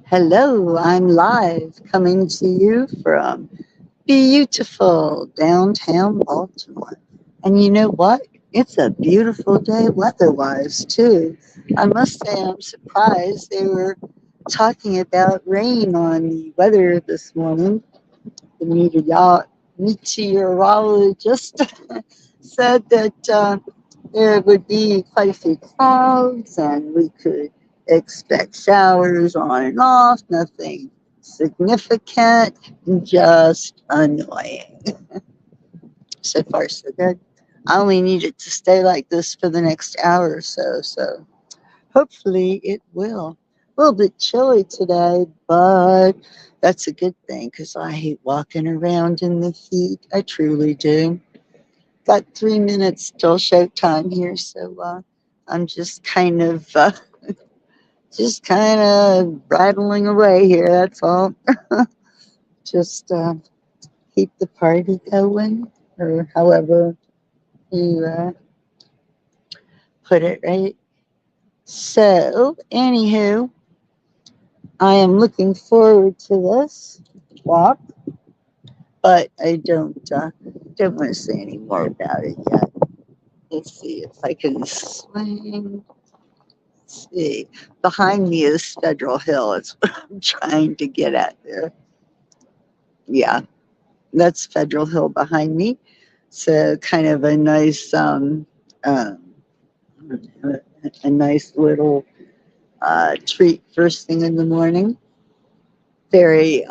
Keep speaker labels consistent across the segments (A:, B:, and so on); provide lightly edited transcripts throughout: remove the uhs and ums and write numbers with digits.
A: Hello, I'm live coming to you from beautiful downtown Baltimore. And you know what? It's a beautiful day weather wise, too. I must say, I'm surprised they were talking about rain on the weather this morning. The meteorologist said that there would be quite a few clouds and we could expect showers on and off, nothing significant, just annoying. So far, so good. I only need it to stay like this for the next hour or so, so hopefully it will. A little bit chilly today, but that's a good thing because I hate walking around in the heat. I truly do. Got 3 minutes till showtime here, so I'm just kind of rattling away here. That's all. Just keep the party going, or however you put it, right? So, anywho, I am looking forward to this walk, but I don't want to say any more about it yet. Let's see if I can swing. See, behind me is Federal Hill. It's what I'm trying to get at there. Yeah, that's Federal Hill behind me. So kind of um, a nice little treat first thing in the morning. Very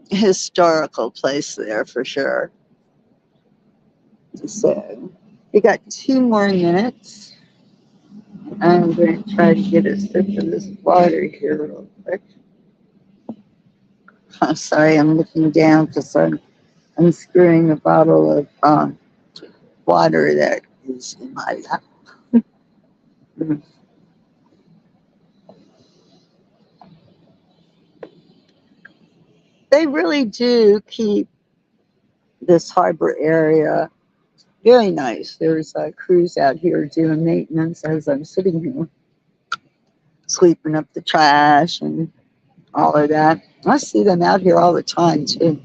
A: historical place there for sure. So we got 2 more minutes. I'm going to try to get a sip of this water here real quick. I'm sorry, I'm looking down because I'm unscrewing a bottle of water that is in my lap. They really do keep this harbor area very nice. There's crews out here doing maintenance as I'm sitting here, sweeping up the trash and all of that. I see them out here all the time too.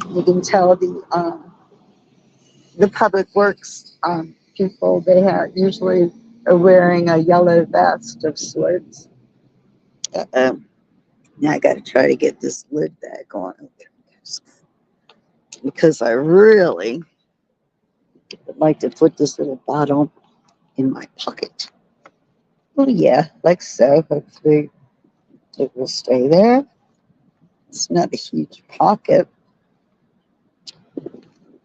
A: You can tell the public works people, they have usually are wearing a yellow vest of sorts. Uh-oh. Now I got to try to get this lid back on because I really would like to put this little bottle in my pocket. Oh yeah, like so. Hopefully it will stay there. It's not a huge pocket.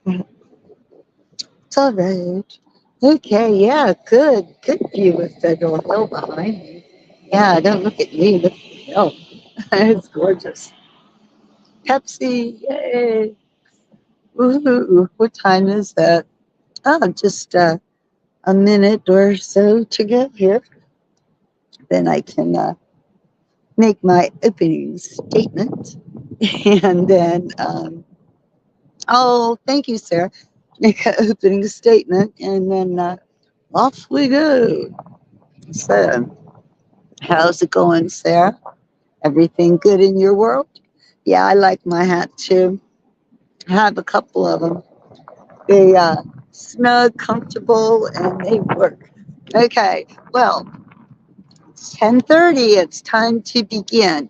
A: It's all right. Okay, yeah, good. Good view of Federal Hill behind me. Yeah, don't look at me, look at the hill. It's gorgeous. Pepsi, yay. Woohoo. What time is that? Oh, just a minute or so to go here. Then I can make my opening statement. And then, oh, thank you, Sarah. Make an opening statement. And then off we go. So, how's it going, Sarah? Everything good in your world? Yeah, I like my hat too. I have a couple of them. They snug, comfortable, and they work. Okay, well, it's 10:30. It's time to begin.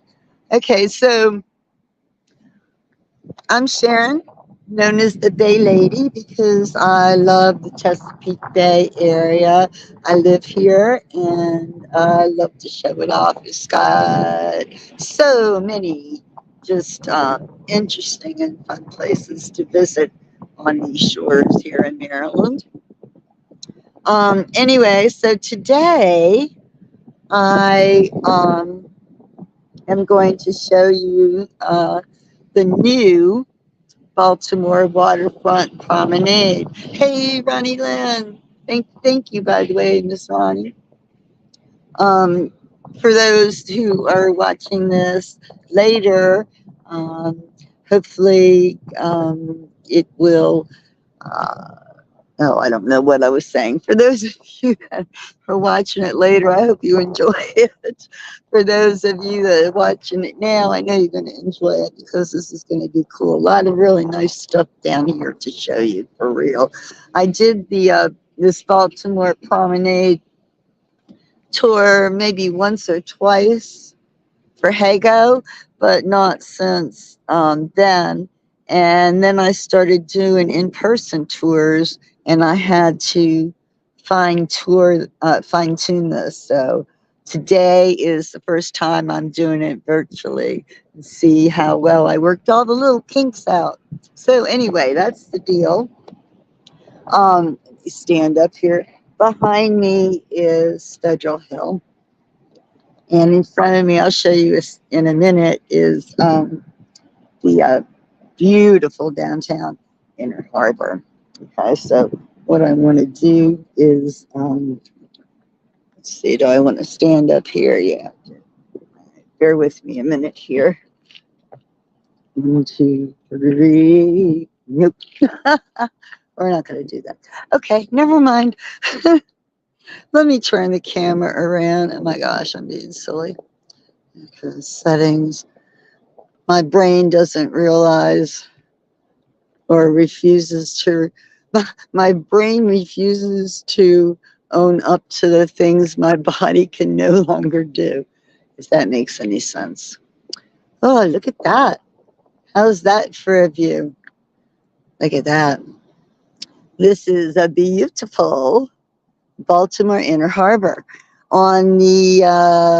A: Okay, so I'm Sharon, known as the Bay Lady because I love the Chesapeake Bay area. I live here and I love to show it off. It's got so many just interesting and fun places to visit on these shores here in Maryland. Anyway, so today I am going to show you the new Baltimore Waterfront Promenade. Hey, Ronnie Lynn. Thank you, by the way, Miss Ronnie. Um, for those who are watching this later, um, hopefully it will. Oh, I don't know what I was saying. For those of you that are watching it later, I hope you enjoy it. For those of you that are watching it now, I know you're going to enjoy it because this is going to be cool. A lot of really nice stuff down here to show you for real. I did the this Baltimore Promenade tour maybe once or twice for Hago, but not since then. And then I started doing in-person tours, and I had to fine tune this. So today is the first time I'm doing it virtually and see how well I worked all the little kinks out. So anyway, that's the deal. Stand up here. Behind me is Federal Hill, and in front of me, I'll show you in a minute, is the beautiful downtown Inner Harbor. Okay, so what I want to do is, let's see, do I want to stand up here? Yeah, bear with me a minute here. 1, 2, 3. Nope. We're not going to do that. Okay, never mind. Let me turn the camera around. Oh my gosh, I'm being silly. Okay, settings. My brain doesn't realize or refuses to, my brain refuses to own up to the things my body can no longer do, if that makes any sense. Oh, look at that. How's that for a view? Look at that. This is a beautiful Baltimore Inner Harbor. On the,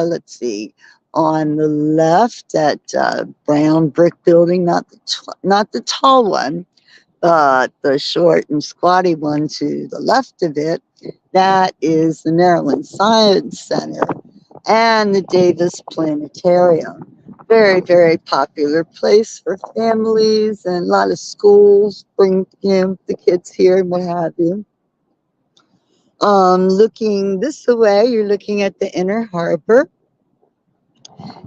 A: let's see, on the left, that brown brick building, not the tall one, but the short and squatty one to the left of it, that is the Maryland Science Center and the Davis Planetarium. Very, very popular place for families, and a lot of schools bring the kids here and what have you. Looking this way, you're looking at the Inner Harbor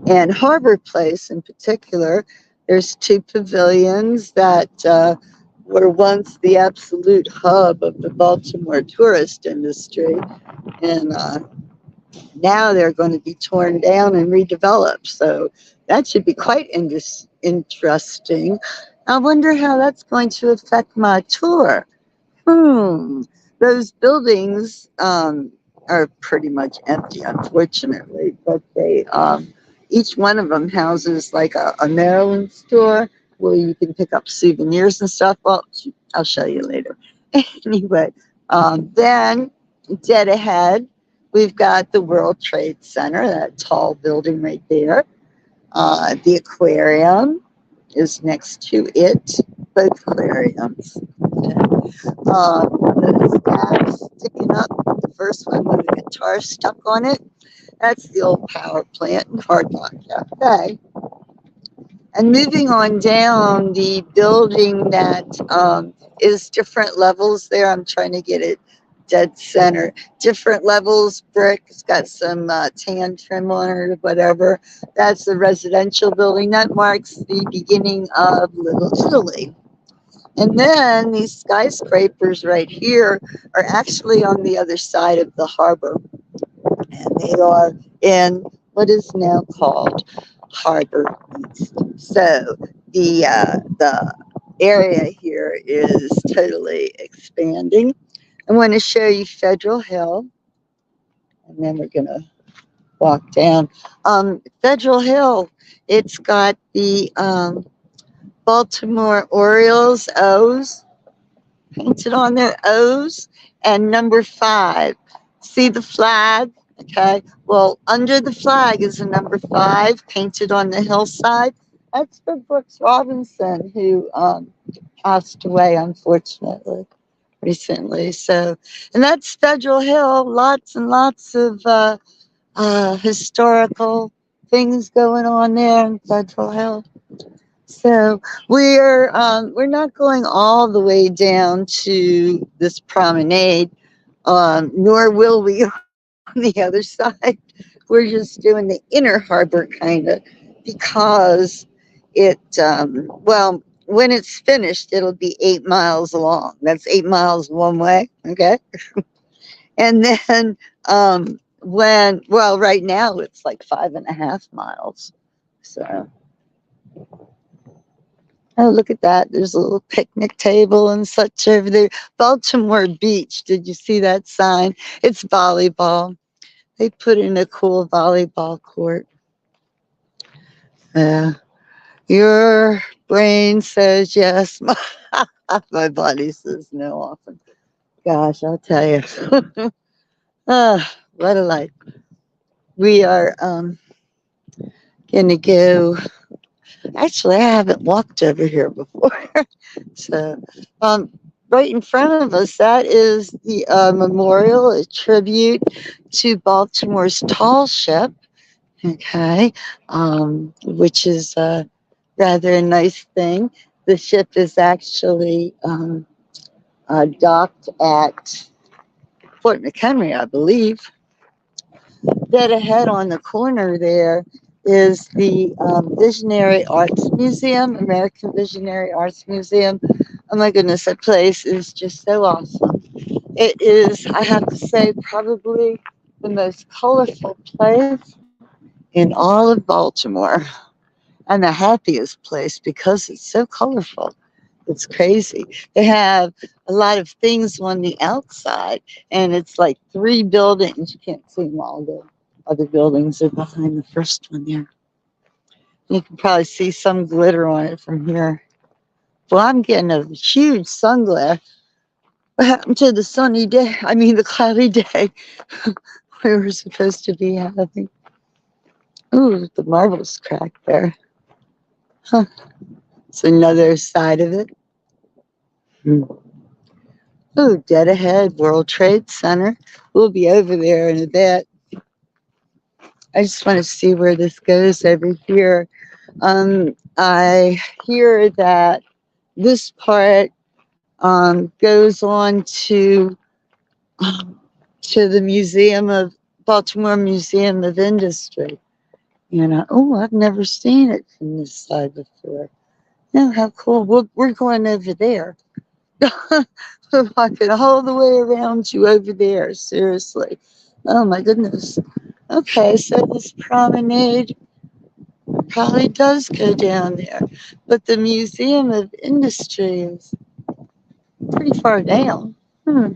A: and Harbor Place in particular. There's two pavilions that were once the absolute hub of the Baltimore tourist industry, and now they're going to be torn down and redeveloped. So that should be quite interesting. I wonder how that's going to affect my tour. Hmm. Those buildings are pretty much empty, unfortunately, but they each one of them houses like a Maryland store where you can pick up souvenirs and stuff. Well, I'll show you later. Anyway, then dead ahead, we've got the World Trade Center, that tall building right there. The aquarium is next to it, both aquariums. The stacks sticking up, the first one with a guitar stuck on it, that's the old power plant and Hard Rock Cafe. And moving on down, the building that is different levels there, I'm trying to get it dead center. Different levels, brick, it's got some tan trim on it or whatever. That's the residential building. That marks the beginning of Little Italy. And then these skyscrapers right here are actually on the other side of the harbor. And they are in what is now called Harbor East. So the area here is totally expanding. I want to show you Federal Hill, and then we're going to walk down. Federal Hill, it's got the Baltimore Orioles O's painted on their O's, and number 5. See the flag? Okay. Well, under the flag is a number 5 painted on the hillside. That's for Brooks Robinson, who passed away, unfortunately, recently. So, and that's Federal Hill. Lots and lots of historical things going on there in Federal Hill. So we're not going all the way down to this promenade, nor will we on the other side. We're just doing the inner harbor kind of because it well when it's finished, it'll be 8 miles long. That's 8 miles one way. Okay. And then well, right now it's like 5.5 miles. So, oh, look at that. There's a little picnic table and such over there. Baltimore Beach. Did you see that sign? It's volleyball. They put in a cool volleyball court. Yeah. Your brain says yes. My body says no often. Gosh, I'll tell you. What a life. We are going to go. Actually, I haven't walked over here before. So, right in front of us, that is the memorial, a tribute to Baltimore's tall ship. Okay, which is rather a nice thing. The ship is actually docked at Fort McHenry, I believe. Dead ahead on the corner there is the Visionary Arts Museum, American Visionary Arts Museum. Oh my goodness, that place is just so awesome. It is, I have to say, probably the most colorful place in all of Baltimore, and the happiest place because it's so colorful. It's crazy. They have a lot of things on the outside, and it's like three buildings. You can't see them all. The other buildings are behind the first one there. You can probably see some glitter on it from here. Well, I'm getting a huge sunglass. What happened to the sunny day? I mean, the cloudy day we were supposed to be having? Ooh, the marbles cracked there. Huh. It's another side of it. Hmm. Oh, dead ahead, World Trade Center. We'll be over there in a bit. I just want to see where this goes over here. I hear that this part goes on to the Museum of Baltimore Museum of Industry. Oh, I've never seen it from this side before. Oh, how cool! We're going over there. We're walking all the way around to over there. Seriously. Oh my goodness. Okay, so this promenade probably does go down there, but the Museum of Industry is pretty far down. Hmm.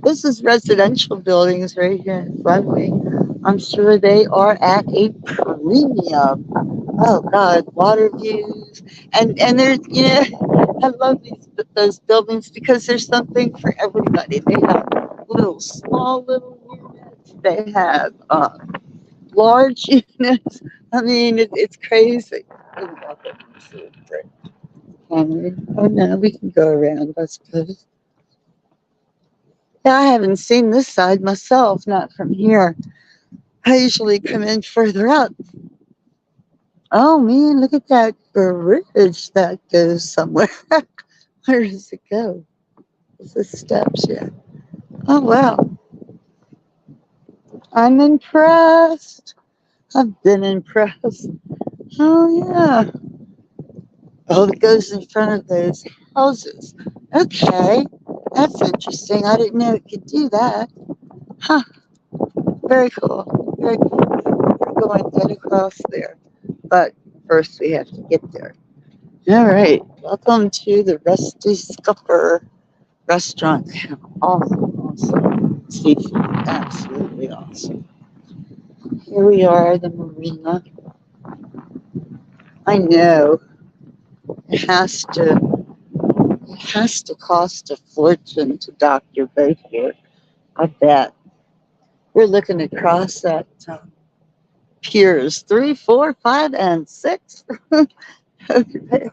A: This is residential buildings right here in front of me. I'm sure they are at a premium. Oh God, water views, and there's I love those buildings because there's something for everybody. They have small little units. They have large units. I mean, it's crazy. Oh no, we can go around, I suppose. Yeah, I haven't seen this side myself, not from here. I usually come in further up. Oh man, look at that bridge that goes somewhere. Where does it go? Is this steps? Yeah. Oh wow. I'm impressed. I've been impressed. Oh yeah. Oh, it goes in front of those houses. Okay. That's interesting. I didn't know it could do that. Huh. Very cool. Very cool. We're going dead across there. But first we have to get there. All right. Welcome to the Rusty Scupper restaurant. Awesome. Awesome. Seafood. Absolutely awesome. Here we are, the marina. I know it has to cost a fortune to dock your boat here. I bet. We're looking across at piers 3, 4, 5, and 6. Over there.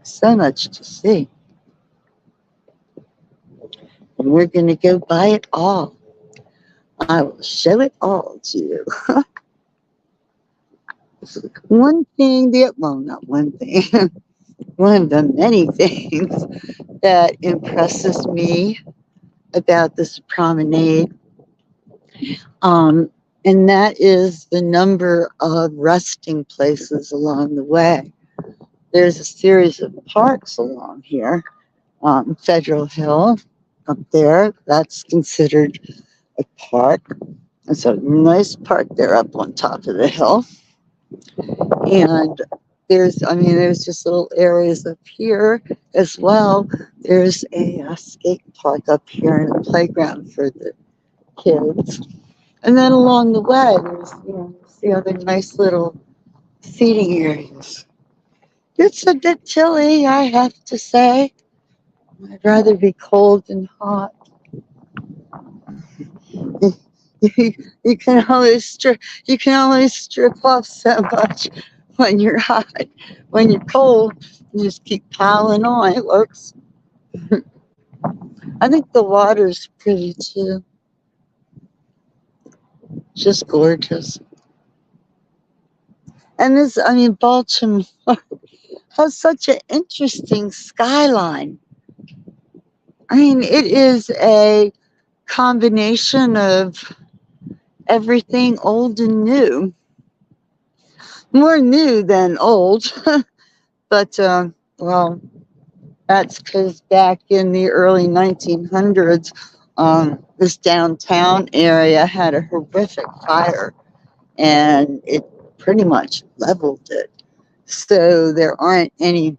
A: So much to see. And we're going to go by it all. I will show it all to you. One thing well, not one thing, one of the many things that impresses me about this promenade, and that is the number of resting places along the way. There's a series of parks along here. Federal Hill up there, that's considered a park. It's a nice park there up on top of the hill. And there's just little areas up here as well. There's a skate park up here and a playground for the kids. And then along the way, there's, the other nice little seating areas. It's a bit chilly, I have to say. I'd rather be cold than hot. You can always strip off so much when you're hot. When you're cold, you just keep piling on. It works. I think the water's pretty too. Just gorgeous. And Baltimore has such an interesting skyline. It is a combination of everything old and new. More new than old, but well, that's because back in the early 1900s, this downtown area had a horrific fire, and it pretty much leveled it. So there aren't many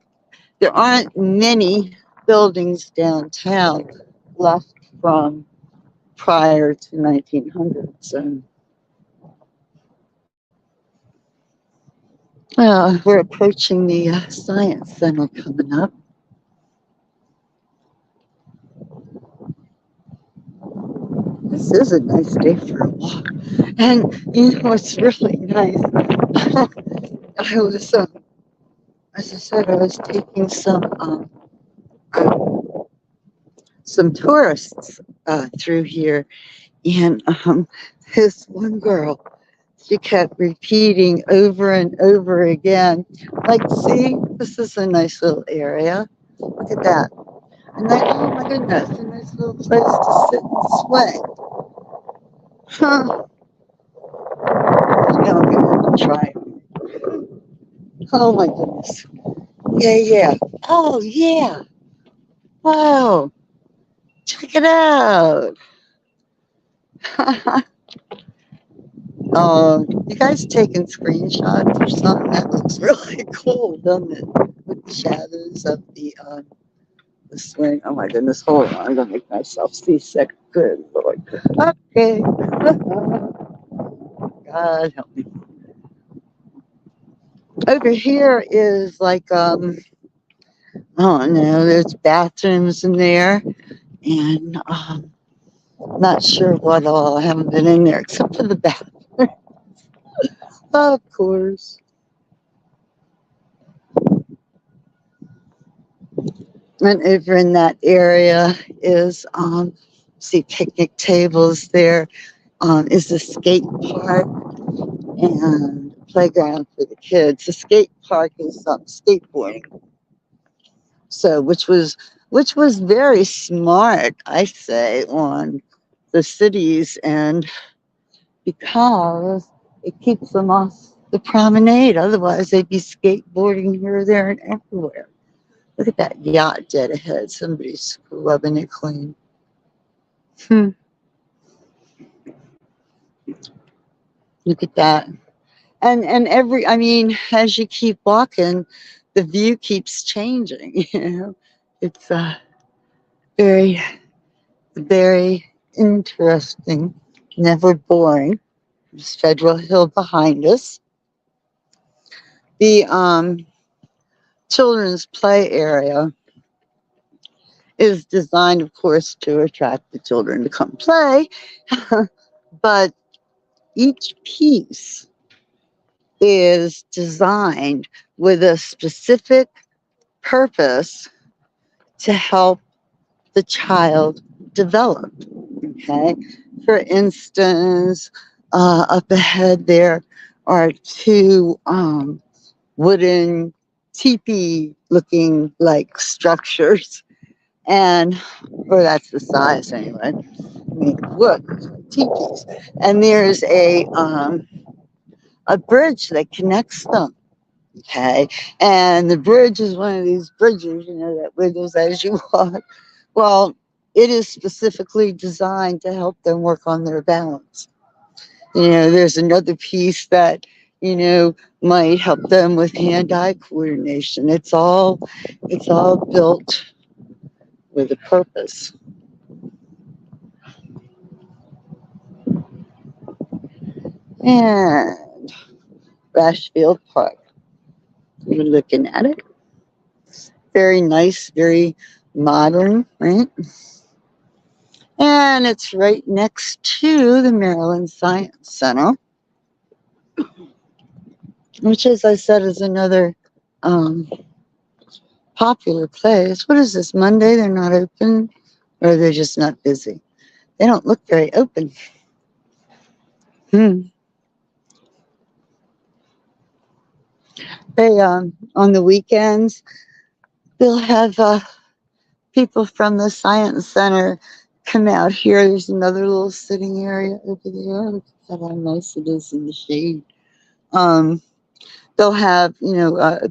A: buildings downtown left from prior to 1900s. And we're approaching the Science Center coming up. This is a nice day for a walk. And you know what's really nice? I was, as I said, I was taking some tourists through here, and this one girl, she kept repeating over and over again, like, see, this is a nice little area. Look at that. And like, oh my goodness, a nice little place to sit and swing. Huh. I'm going to try it. Oh my goodness. Yeah, yeah. Oh, yeah. Wow. Check it out. You guys taking screenshots or something? That looks really cool, doesn't it? With the shadows of the swing. Oh my goodness, hold on. I'm gonna make myself seasick. Good Lord. Okay. God help me. Over here is like oh no, there's bathrooms in there, and not sure what all. I haven't been in there except for the bathroom. Of course. And over in that area is see picnic tables there. Is the skate park and playground for the kids. The skate park is skateboarding. So which was very smart, I say, on the city's end, because it keeps them off the promenade. Otherwise they'd be skateboarding here, there, and everywhere. Look at that yacht dead ahead. Somebody's scrubbing it clean. Look at that. And as you keep walking, the view keeps changing. It's very, very interesting. Never boring. There's Federal Hill behind us. The children's play area is designed, of course, to attract the children to come play, but each piece is designed with a specific purpose to help the child develop. Okay, for instance, up ahead there are two wooden teepee looking like structures, or that's the size anyway. Look, teepees, and there's a bridge that connects them. Okay. And the bridge is one of these bridges, that wiggles as you walk. Well, it is specifically designed to help them work on their balance. There's another piece that, might help them with hand-eye coordination. It's all built with a purpose. And Rashfield Park. You're looking at it. Very nice, very modern, right? And it's right next to the Maryland Science Center, which, as I said, is another um, popular place. What is this, Monday? They're not open? Or they're just not busy? They don't look very open. Hmm. They, on the weekends, they'll have people from the Science Center come out here. There's another little sitting area over there. Look at how nice it is in the shade. Um, they'll have,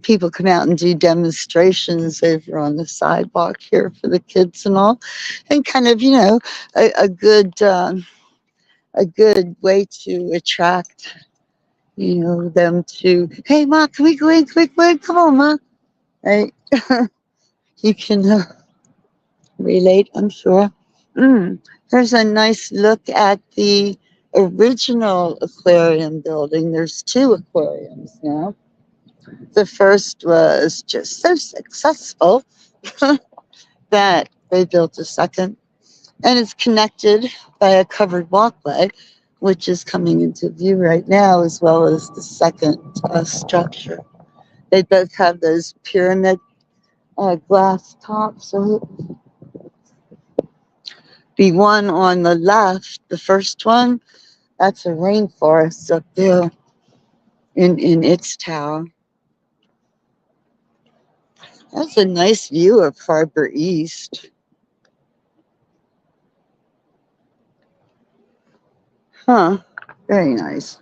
A: people come out and do demonstrations over on the sidewalk here for the kids and all, and kind of, a good way to attract, them to, hey, Ma, can we go in? Can we go in? Come on, Ma. Right? You can relate, I'm sure. Mm. There's a nice look at the original aquarium building. There's two aquariums now. The first was just so successful that they built a second, and it's connected by a covered walkway, which is coming into view right now, as well as the second structure. They both have those pyramid glass tops. So the one on the left, the first one, that's a rainforest up there in its tower. That's a nice view of Harbor East. Huh. Very nice.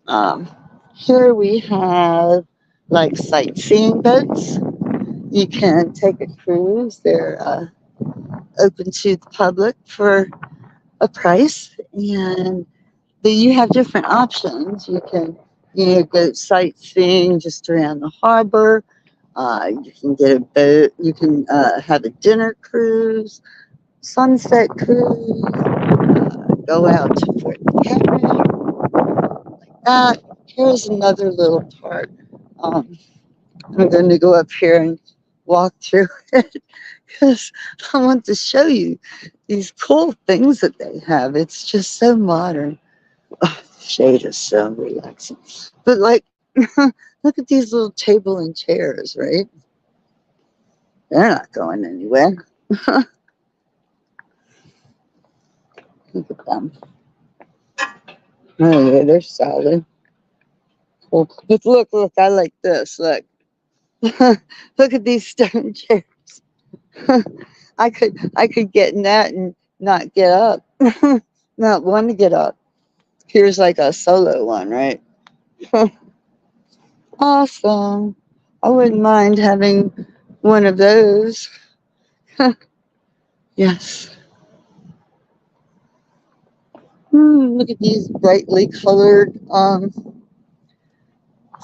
A: Um, Here we have like sightseeing boats. You can take a cruise. They're open to the public for a price, and you have different options. You can, go sightseeing just around the harbor. You can get a boat. You can have a dinner cruise, sunset cruise, go out to Fort McHenry. Here's another little part. Um, I'm going to go up here and walk through it because I want to show you these cool things that they have. It's just so modern. Oh, the shade is so relaxing. But like, look at these little table and chairs, right? They're not going anywhere. Look at them. Oh yeah, they're solid. Cool. But look, I like this. Look. Look at these stone chairs. I could get in that and not get up. Not want to get up. Here's like a solo one, right? Awesome. I wouldn't mind having one of those. Yes. Look at these brightly colored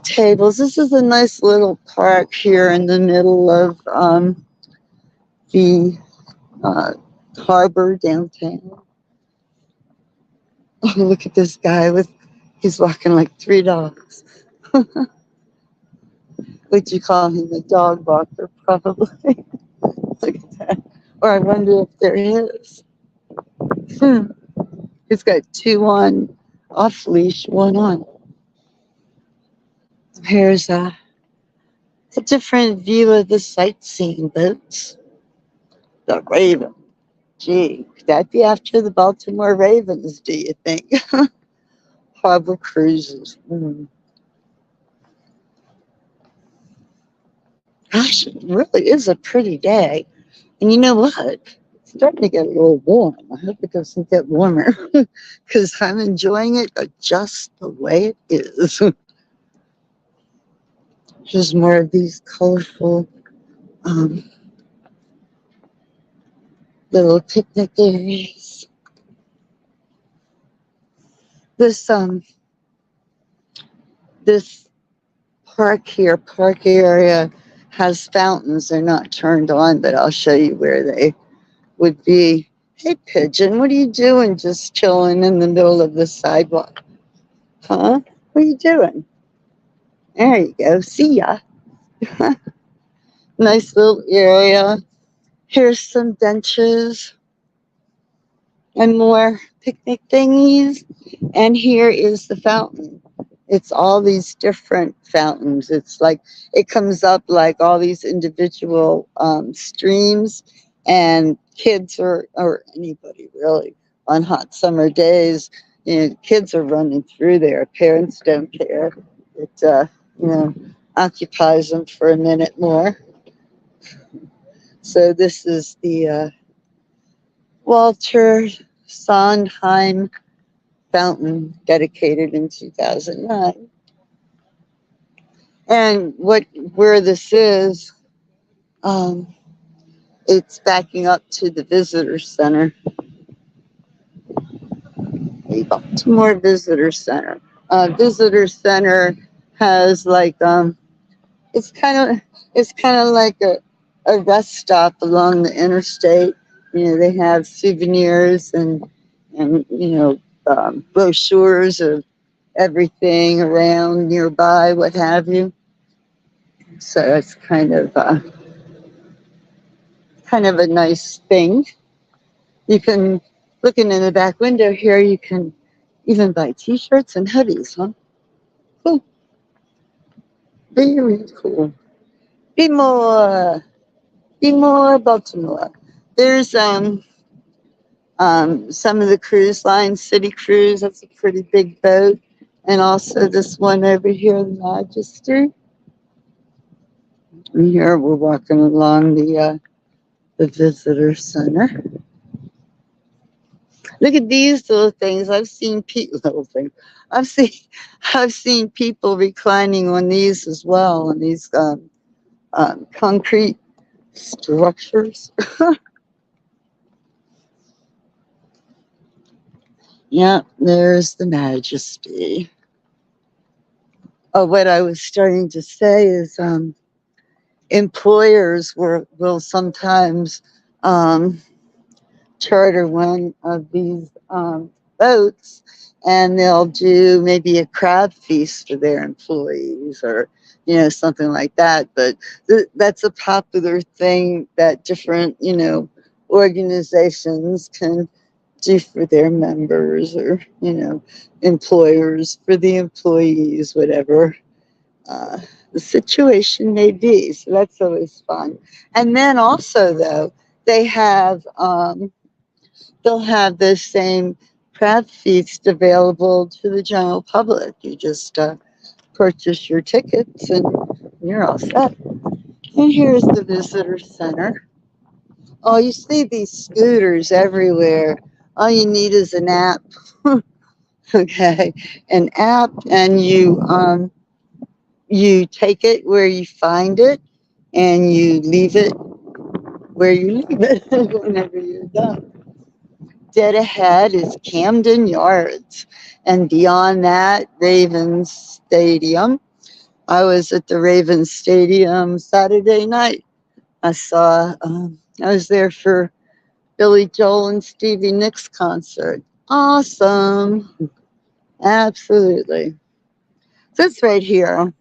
A: tables. This is a nice little park here in the middle of the uh, harbor downtown. Oh, look at this guy he's walking like three dogs. Would you call him a dog walker? Probably. Look at that. Or I wonder if there is. Hmm. He's got two on off leash, one on. Here's a different view of the sightseeing boats. The Raven. Gee, could that be after the Baltimore Ravens, do you think? Harbor cruises. Gosh, it really is a pretty day. And you know what? Starting to get a little warm. I hope it doesn't get warmer because I'm enjoying it just the way it is. There's more of these colorful um, little picnic areas. This this park here, park area, has fountains. They're not turned on, but I'll show you where they would be. Hey, pigeon, what are you doing? Just chilling in the middle of the sidewalk, huh? What are you doing? There you go. See ya. Nice little area. Here's some benches and more picnic thingies. And here is the fountain. It's all these different fountains. It's like it comes up like all these individual streams, and kids or anybody really on hot summer days, kids are running through there. Parents don't care. It you know occupies them for a minute more. So this is the Walter Sondheim fountain dedicated in 2009. And where this is, um, it's backing up to the visitor center, the Baltimore Visitor Center. Visitor Center has like it's kind of like a rest stop along the interstate. They have souvenirs and brochures of everything around nearby, what have you. So it's kind of a nice thing. You can looking in the back window here. You can even buy T-shirts and hoodies, huh? Cool, very cool. Be more, be more Baltimore. There's some of the cruise lines, City Cruise. That's a pretty big boat, and also this one over here, the Majesty. And here we're walking along the visitor center. Look at these little things. Little things. I've seen I've seen people reclining on these as well, on these concrete structures. Yeah, there's the Majesty. Oh, what I was starting to say is employers will sometimes um, charter one of these boats, and they'll do maybe a crab feast for their employees, or something like that. But that's a popular thing that different organizations can do for their members, or employers for the employees, whatever uh, the situation may be. So that's always fun. And then also, though, they have they'll have this same crab feast available to the general public. You just purchase your tickets and you're all set. And here's the visitor center. Oh, you see these scooters everywhere. All you need is an app. Okay, an app, and you take it where you find it, and you leave it where you leave it whenever you're done. Dead ahead is Camden Yards, and beyond that, Ravens Stadium. I was at the Ravens Stadium Saturday night. I was there for Billy Joel and Stevie Nicks concert. Awesome. Absolutely. This right here,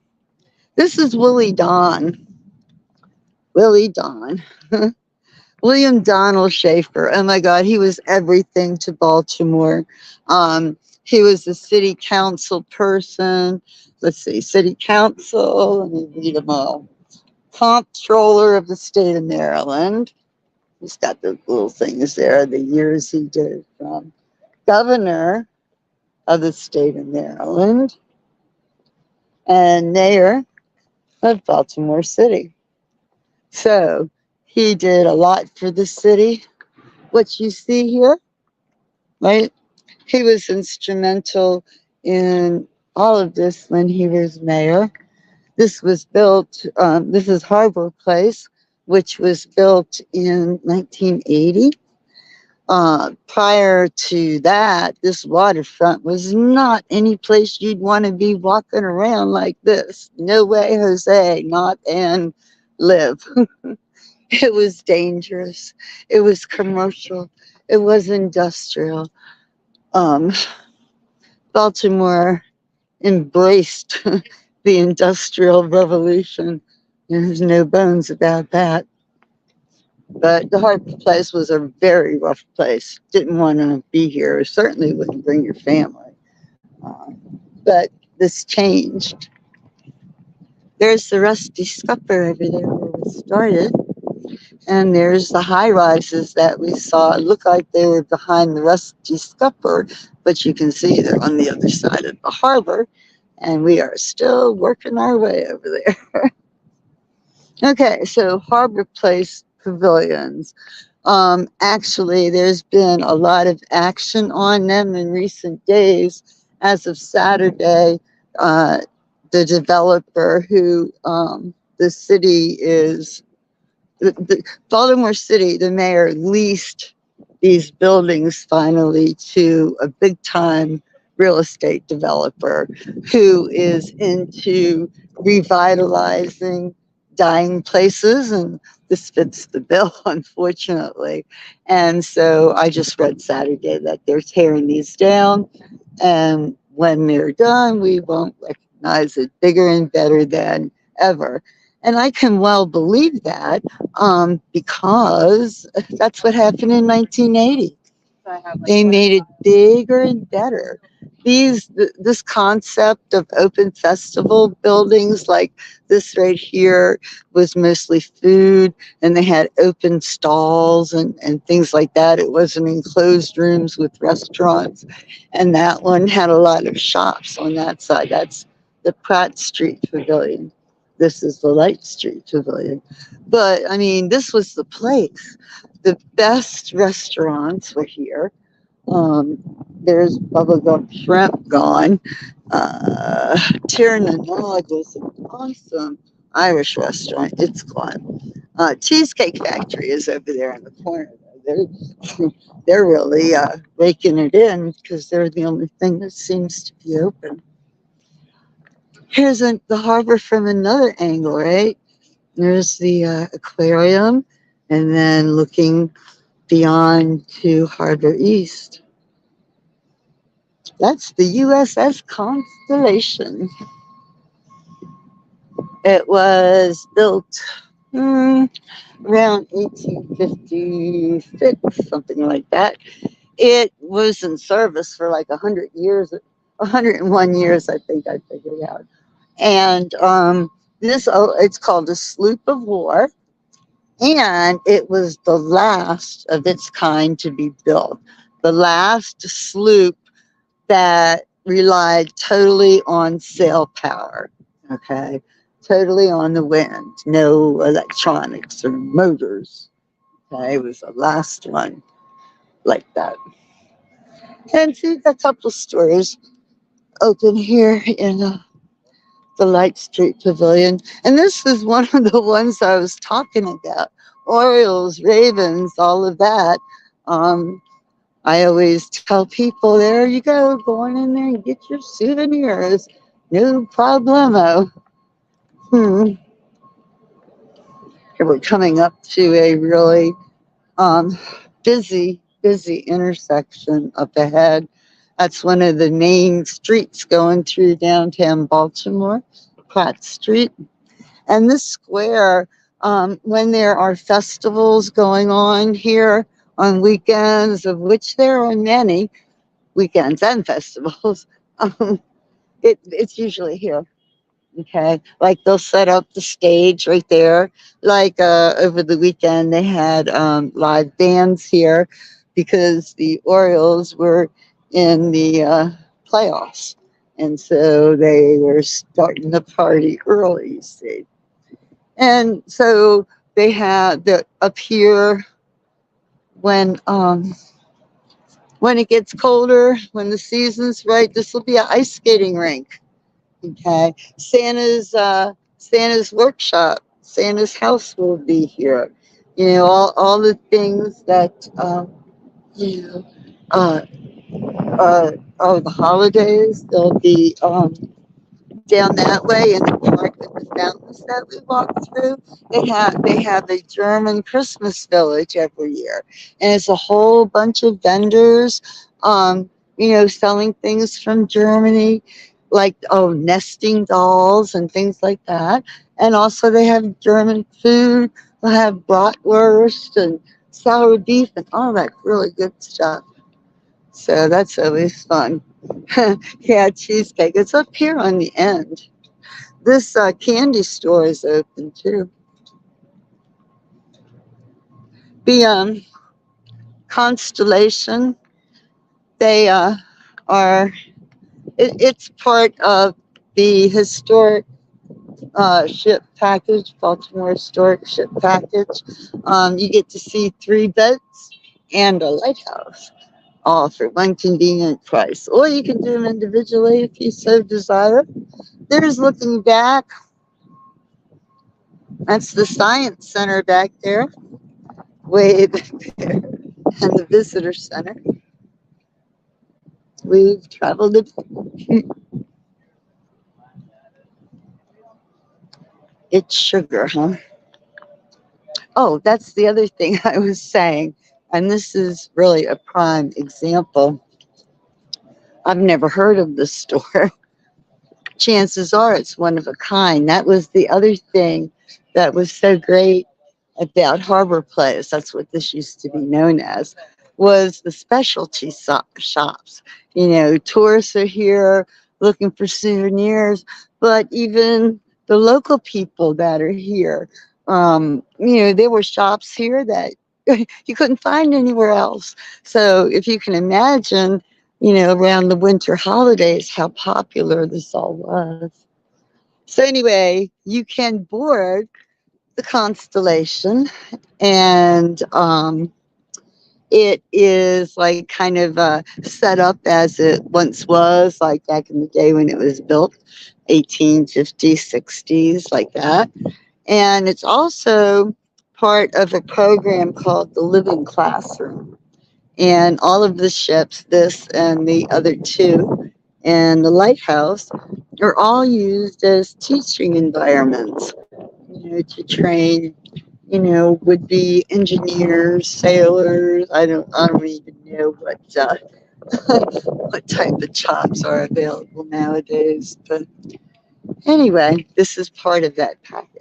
A: this is Willie Don. Willie Don. William Donald Schaefer. Oh my God, he was everything to Baltimore. He was a city council person. Let's see, city council. Let me read them all. Comptroller of the state of Maryland. He's got the little things there, the years he did from. Governor of the state of Maryland and mayor of Baltimore City. So he did a lot for the city. what you see here, right? He was instrumental in all of this when he was mayor. This was built, this is Harbor Place, which was built in 1980. Prior to that, this waterfront was not any place you'd want to be walking around like this. No way, Jose, not and live. It was dangerous. It was commercial. It was industrial. Um, Baltimore embraced the Industrial Revolution. There's no bones about that. But the Harbor Place was a very rough place. Didn't want to be here. Certainly wouldn't bring your family. But this changed. There's the Rusty Scupper over there where we started. And there's the high rises that we saw. It looked like they were behind the Rusty Scupper, but you can see they're on the other side of the harbor. And we are still working our way over there. Okay, so Harbor Place pavilions. Actually, there's been a lot of action on them in recent days. As of Saturday, uh, the developer who the city is, the Baltimore City, the mayor leased these buildings finally to a big time real estate developer who is into revitalizing dying places, and this fits the bill, unfortunately. And so I just read Saturday that they're tearing these down, and when they're done, we won't recognize it bigger and better than ever. And I can well believe that, because that's what happened in 1980. They made it bigger and better. This concept of open festival buildings like this right here was mostly food, and they had open stalls and things like that. It wasn't enclosed rooms with restaurants. And that one had a lot of shops on that side. That's the Pratt Street Pavilion. This is the Light Street Pavilion. But I mean, this was the place. The best restaurants were here. Um, there's Bubblegum Shrimp gone. Tirnanog was an awesome Irish restaurant. It's gone. Cheesecake Factory is over there in the corner. They're really raking it in because they're the only thing that seems to be open. Here's the harbor from another angle, right? There's the aquarium, and then looking beyond to Harbor East. That's the USS Constellation. It was built around 1856, something like that. It was in service for like 100 years, 101 years, I think I figured out. And it's called a sloop of war, and it was the last of its kind to be built. The last sloop that relied totally on sail power, okay? Totally on the wind, no electronics or motors. Okay, it was the last one like that. And see a couple of stores open here in the Light Street Pavilion. And this is one of the ones I was talking about. Orioles, Ravens, all of that. I always tell people, there you go on in there and get your souvenirs. No problemo. Here we're coming up to a really busy intersection up ahead. That's one of the main streets going through downtown Baltimore, Pratt Street. And this square, when there are festivals going on here on weekends, of which there are many weekends and festivals, it's usually here. Okay, like they'll set up the stage right there. Like over the weekend, they had live bands here because the Orioles were in the playoffs, and so they were starting the party early. You see, and so they had the up here when when it gets colder, when the season's right, this will be an ice skating rink. Okay, Santa's workshop, Santa's house will be here. You know, all the things that you know uh, oh, the holidays. They'll be down that way in the park with the fountains that we walk through. They have a German Christmas village every year, and it's a whole bunch of vendors, you know, selling things from Germany, like nesting dolls and things like that. And also they have German food. They'll have bratwurst and sour beef and all that really good stuff. So that's always fun. Yeah, cheesecake. It's up here on the end. This candy store is open too. The Constellation, they are, it's part of the historic ship package, Baltimore historic ship package. You get to see three boats and a lighthouse, all for one convenient price. Or you can do them individually if you so desire. There's looking back. That's the Science Center back there, way back there, and the Visitor Center. We've traveled it. It's sugar, huh? Oh, that's the other thing I was saying. And this is really a prime example. I've never heard of this store. Chances are it's one of a kind. That was the other thing that was so great about Harbor Place. That's what this used to be known as. Was the specialty shops. You know, tourists are here looking for souvenirs, but even the local people that are here, you know, there were shops here that you couldn't find anywhere else. So if you can imagine, you know, around the winter holidays, how popular this all was. So anyway, you can board the Constellation, and it is like kind of set up as it once was, like back in the day when it was built, 1850s, 60s, like that. And it's also part of a program called the Living Classroom. And all of the ships, this and the other two, and the lighthouse, are all used as teaching environments, you know, to train, you know, would be engineers, sailors. I don't even know what type of jobs are available nowadays. But anyway, this is part of that package.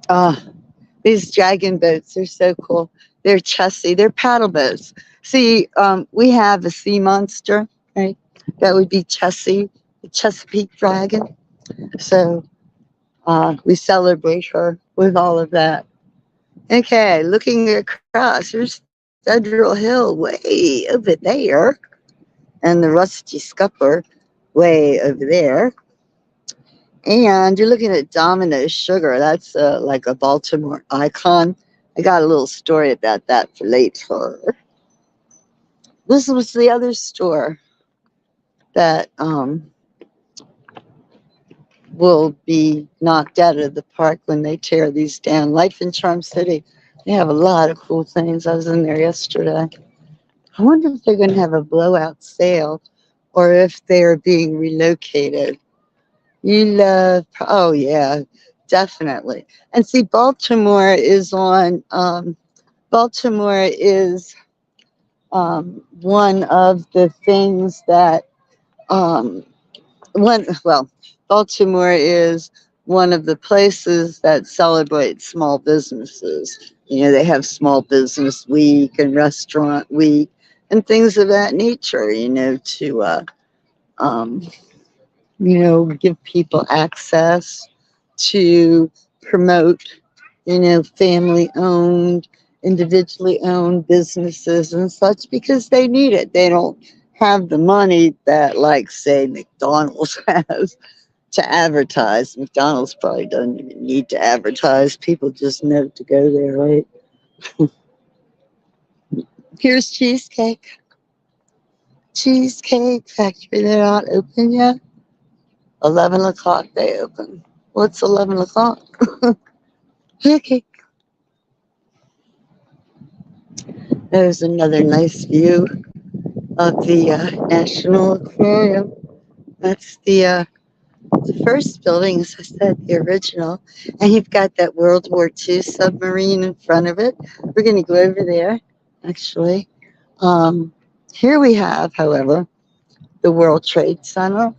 A: Ah, these dragon boats are so cool. They're chessy. They're paddle boats. See, we have a sea monster, right? That would be Chessie, the Chesapeake dragon. So we celebrate her with all of that. Okay, looking across, there's Federal Hill way over there, and the Rusty Scupper way over there. And you're looking at Domino's Sugar. That's like a Baltimore icon. I got a little story about that for later. This was the other store that will be knocked out of the park when they tear these down. Life in Charm City. They have a lot of cool things. I was in there yesterday. I wonder if they're going to have a blowout sale or if they're being relocated. Oh, yeah, definitely. And see, Baltimore is one of the things that, um, well, Baltimore is one of the places that celebrates small businesses. You know, they have Small Business Week and Restaurant Week and things of that nature, you know, to um, you know, give people access to promote, you know, family owned, individually owned businesses and such because they need it. They don't have the money that, like, say, McDonald's has. to advertise. McDonald's probably doesn't even need to advertise. People just know to go there, right? Here's Cheesecake. Cheesecake Factory. They're not open yet. 11 o'clock they open. What's 11 o'clock? Okay. There's another nice view of the National Aquarium. That's the first building, as I said, the original. And you've got that World War II submarine in front of it. We're going to go over there, actually. Here we have, however, the World Trade Center,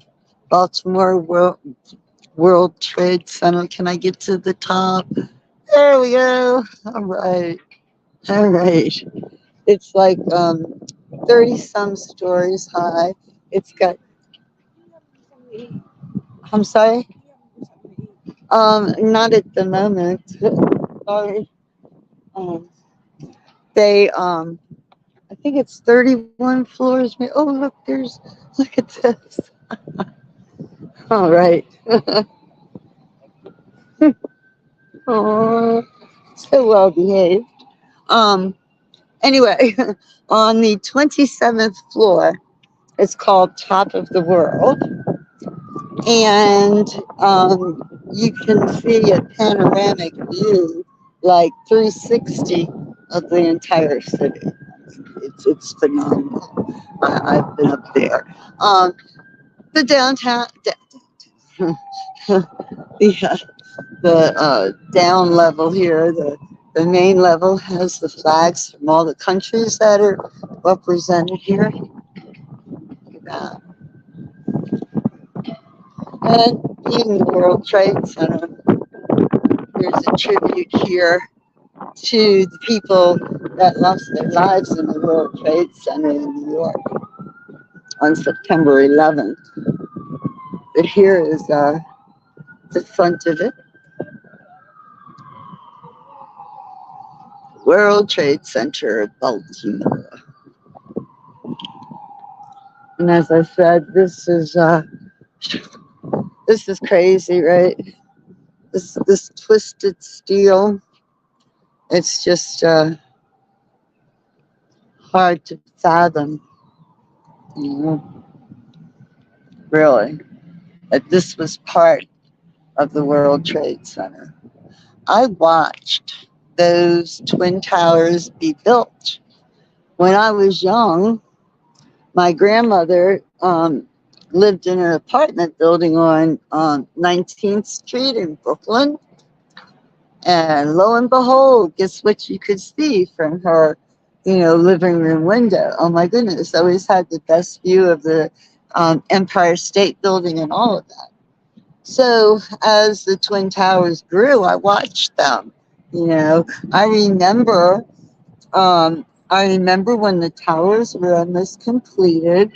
A: Baltimore World Trade Center. Can I get to the top? There we go. All right. All right. It's like 30 some stories high. It's got, I'm sorry? Not at the moment. Sorry. Um, I think it's 31 floors. Oh, look, look at this. All right. Oh, so well behaved. Um, anyway, on the 27th floor, it's called Top of the World. And you can see a panoramic view, like 360 of the entire city. It's phenomenal. I've been up there. The downtown, the down level here, the main level has the flags from all the countries that are represented here. Look at that. And in the World Trade Center, there's a tribute here to the people that lost their lives in the World Trade Center in New York on September 11th. But here is the front of it. World Trade Center, Baltimore. And as I said, this is crazy, right? This twisted steel. It's just hard to fathom, you know, really, that this was part of the World Trade Center. I watched those Twin Towers be built. When I was young, my grandmother lived in an apartment building on 19th Street in Brooklyn. And lo and behold, guess what you could see from her, living room window? Oh my goodness, I always had the best view of the Empire State Building and all of that. So as the Twin Towers grew, I watched them. I remember when the towers were almost completed.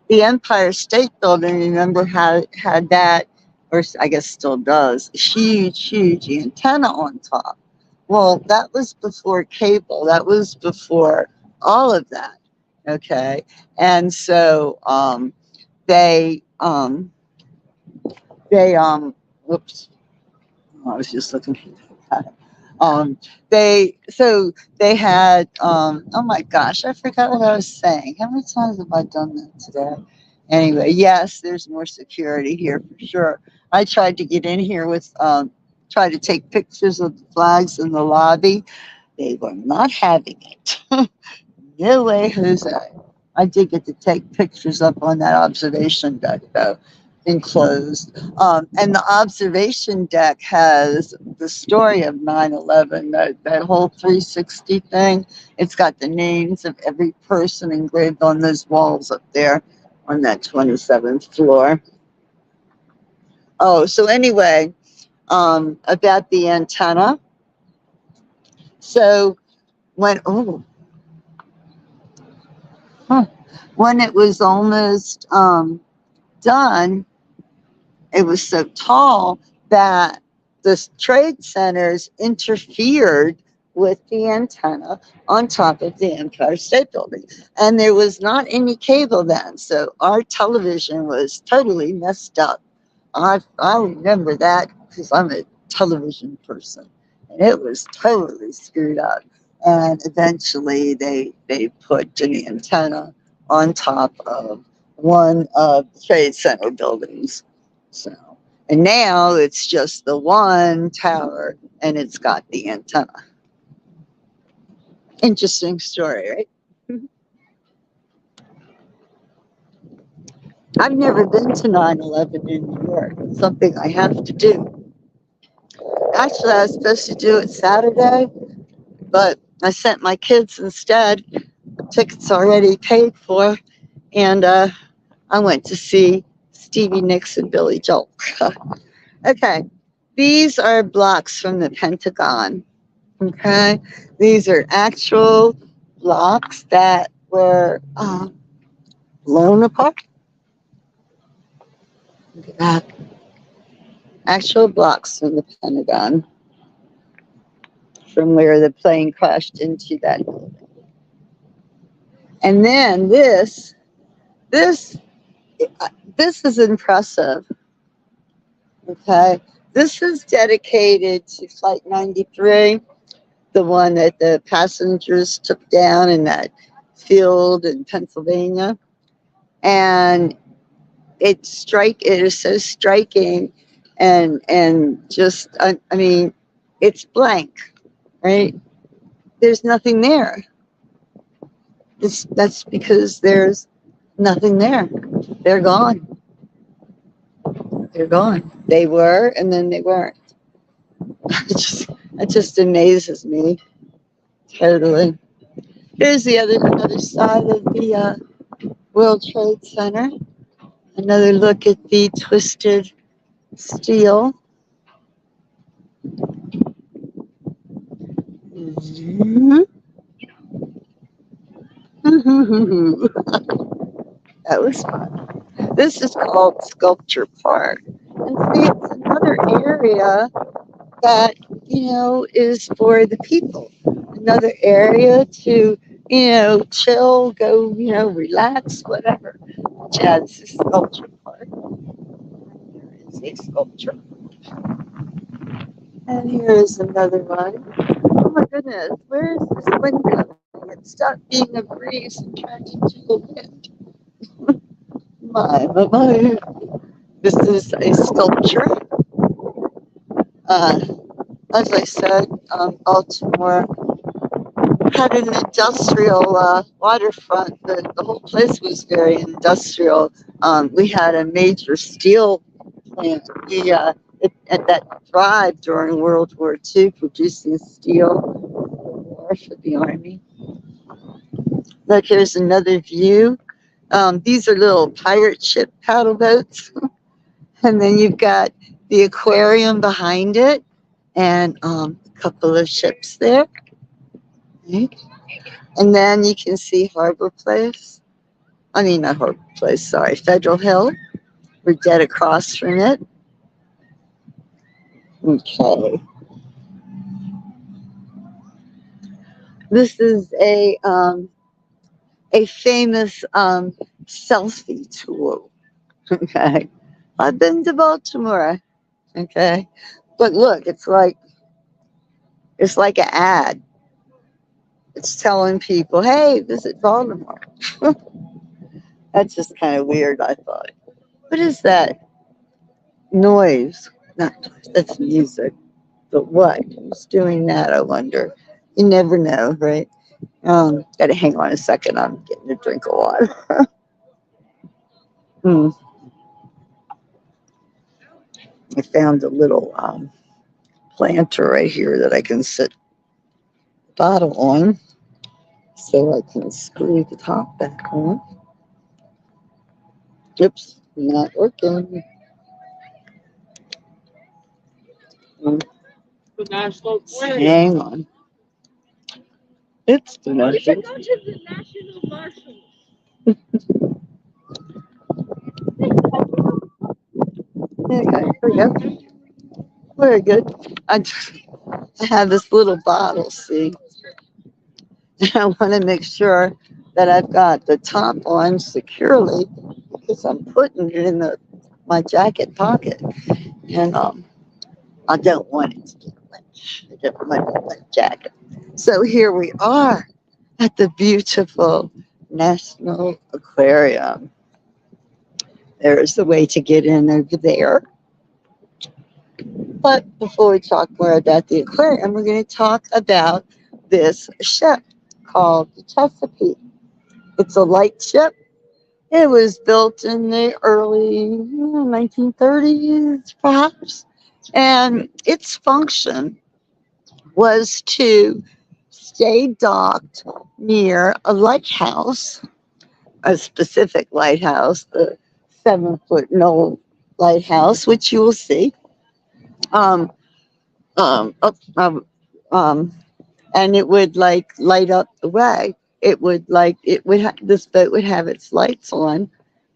A: The Empire State Building, remember, had that, or I guess still does, huge antenna on top. Well, that was before cable. That was before all of that. Okay, and so they whoops, I was just looking at it. They had oh my gosh, I forgot what I was saying. How many times have I done that today? Anyway, yes, there's more security here for sure. I tried to get in here with try to take pictures of the flags in the lobby. They were not having it. No way, Jose. I did get to take pictures up on that observation deck, though, enclosed. And the observation deck has the story of 9/11, that whole 360 thing. It's got the names of every person engraved on those walls up there on that 27th floor. Oh, so anyway, about the antenna. So when, when it was almost done, it was so tall that the trade centers interfered with the antenna on top of the Empire State Building. And there was not any cable then, so our television was totally messed up. I remember that because I'm a television person, and it was totally screwed up. And eventually, they put an antenna on top of one of the Trade Center buildings. So, and now it's just the one tower, and it's got the antenna. Interesting story, right? I've never been to 9/11 in New York. It's something I have to do. Actually, I was supposed to do it Saturday, but I sent my kids instead. Tickets already paid for, and I went to see Stevie Nicks and Billy Joel. Okay, these are blocks from the Pentagon. Okay, these are actual blocks that were blown apart. Look at that. Actual blocks from the Pentagon from where the plane crashed into that. And then this, this is impressive. Okay, this is dedicated to Flight 93, the one that the passengers took down in that field in Pennsylvania, and it is so striking, and just I mean, it's blank, right? There's nothing there. That's because there's nothing there. They're gone. They're gone. They were, and then they weren't. It just amazes me totally. Here's the other side of the World Trade Center. Another look at the twisted steel. That was fun. This is called Sculpture Park. And see, it's another area that, is for the people. Another area to, chill, go, relax, whatever. Yeah, this is Sculpture Park. There is a sculpture. And here is another one. Oh my goodness, where is this wind coming? It stopped being a breeze and turned into a wind. My. This is a sculpture. Uh, as I said, Baltimore had an industrial waterfront. The whole place was very industrial. We had a major steel plant. That thrived during World War II, producing steel for the Army. Look, here's another view. These are little pirate ship paddle boats. And then you've got the aquarium behind it and a couple of ships there. Right? And then you can see Harbor Place. I mean, not Harbor Place, sorry, Federal Hill. We're dead across from it. Okay. This is a famous selfie tool. Okay. I've been to Baltimore. Okay. But look, it's like an ad. It's telling people, hey, visit Baltimore. That's just kind of weird, I thought. What is that noise? Not noise, that's music. But what? Who's doing that, I wonder? You never know, right? Gotta hang on a second. I'm getting a drink of water. Hmm. I found a little planter right here that I can sit the bottle on so I can screw the top back on. Oops, not working. Um, Hang on. It's the national. Okay, here we go. Very good. I, I have this little bottle, see, and I want to make sure that I've got the top on securely because I'm putting it in the my jacket pocket, and I don't want it to get wet. I don't want a wet jacket. So here we are at the beautiful National Aquarium. There's the way to get in over there. But before we talk more about the aquarium, we're going to talk about this ship called the Chesapeake. It's a light ship. It was built in the early 1930s, perhaps. And its function was to stay docked near a lighthouse, a specific lighthouse, the 7 foot Knoll lighthouse, which you will see. Um, um, up, um, um, and it would like light up the way. This boat would have its lights on,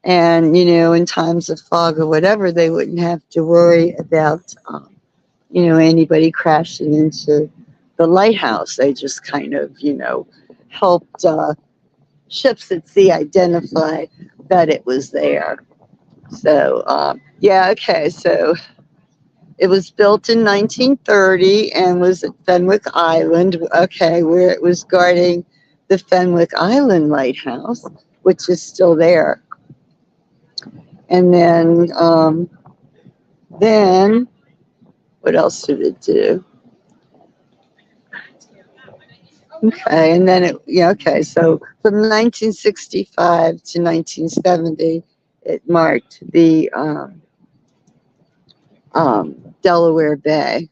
A: and in times of fog or whatever, they wouldn't have to worry about anybody crashing into the lighthouse. They just kind of helped ships at sea identify that it was there. So yeah, okay, so it was built in 1930 and was at Fenwick Island, okay, where it was guarding the Fenwick Island Lighthouse, which is still there. And then what else did it do? Okay, and then okay, so from 1965 to 1970, it marked the Delaware Bay.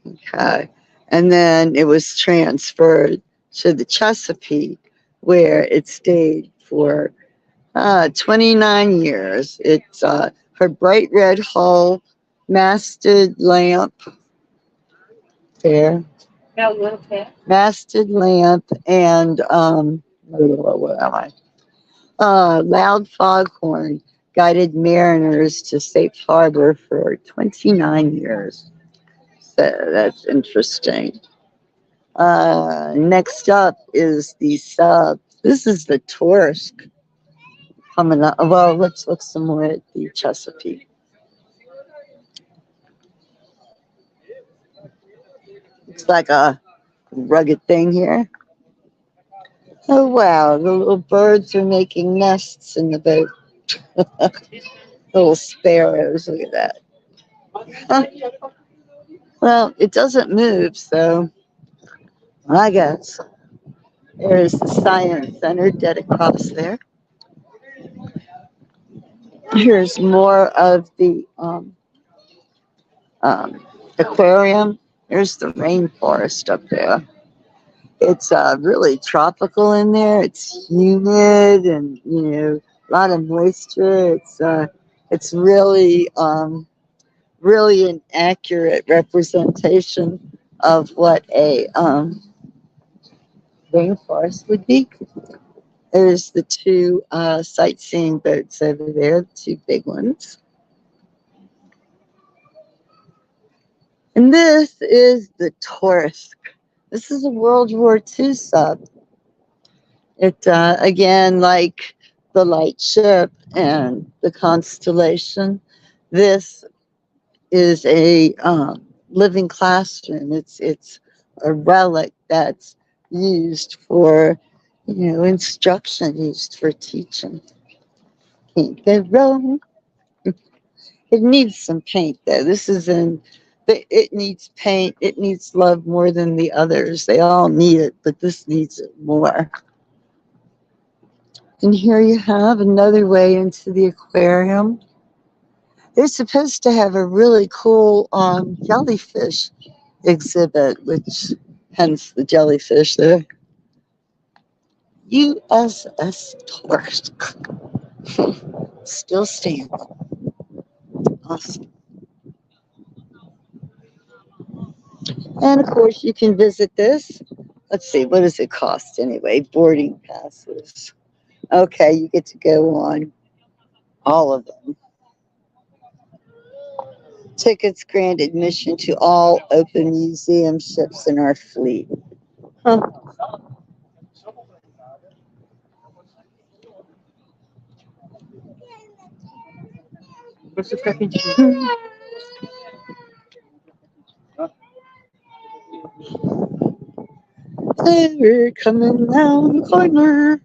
A: Okay. And then it was transferred to the Chesapeake, where it stayed for 29 years. It's her bright red hull, masted lamp there, masted lamp, and what am I? Loud foghorn guided mariners to safe harbor for 29 years. So that's interesting. Next up is the sub. This is the Torsk coming up. Well, let's look some more at the Chesapeake. It's like a rugged thing here. Oh wow, the little birds are making nests in the boat. Little sparrows. Look at that. Huh. Well, it doesn't move, so I guess there's the Science Center dead across there. Here's more of the aquarium. There's the rainforest up there. It's really tropical in there. It's humid and a lot of moisture. It's really an accurate representation of what a rainforest would be. There's the two sightseeing boats over there, the two big ones. And this is the Torsk. This is a World War II sub. It, again, like the light ship and the Constellation, this is a living classroom. It's a relic that's used for, instruction, used for teaching. Can't go wrong. It needs some paint though. This is in. It needs paint. It needs love more than the others. They all need it, but this needs it more. And here you have another way into the aquarium. They're supposed to have a really cool jellyfish exhibit, which hence the jellyfish there. USS Torsk. Still standing. Awesome. And of course, you can visit this. Let's see, what does it cost anyway? Boarding passes. Okay, you get to go on all of them. Tickets grant admission to all open museum ships in our fleet. Huh. Hey, we're coming down the corner.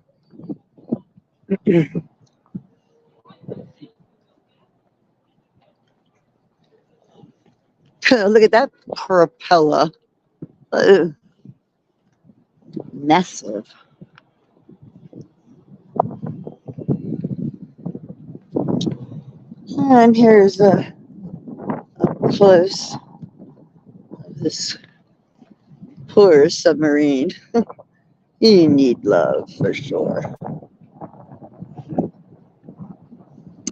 A: Look at that propeller. Oh, massive. And here's a close of this poor submarine. You need love for sure.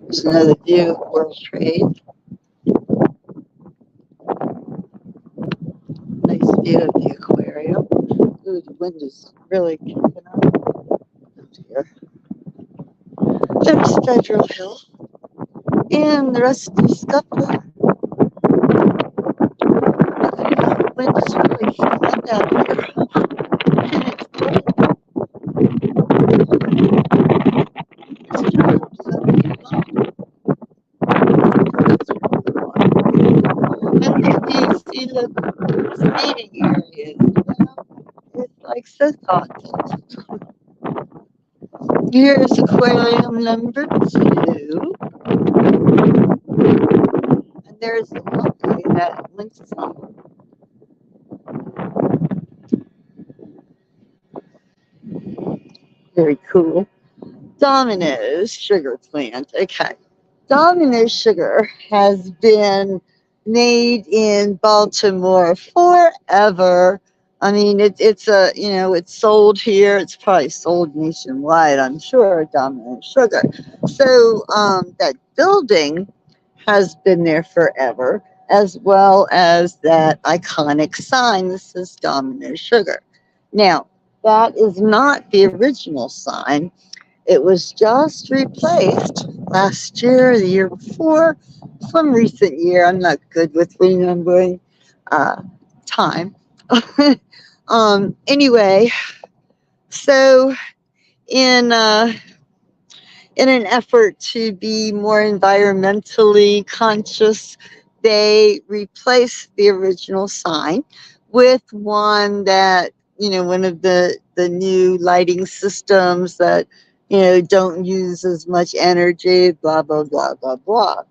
A: There's another view of World Trade. Nice view of the aquarium. Ooh, the wind is really kicking up here. There's Federal Hill and the rest of the stuff. The wind is really kicking up down here. And it's cold. It's cold. So and if you see the skating area, it's like so thoughtful. Here's aquarium number 2. And there's a monkey that links on. Very cool. Domino's sugar plant. Okay. Domino's sugar has been made in Baltimore forever. I mean, it's a, it's sold here. It's probably sold nationwide, I'm sure, Domino's sugar. So that building has been there forever, as well as that iconic sign that says Domino's sugar. Now, that is not the original sign. It was just replaced last year, the year before, some recent year. I'm not good with remembering uh, time. Anyway, so in in an effort to be more environmentally conscious, they replaced the original sign with one that, one of the new lighting systems that, don't use as much energy, blah, blah, blah, blah, blah.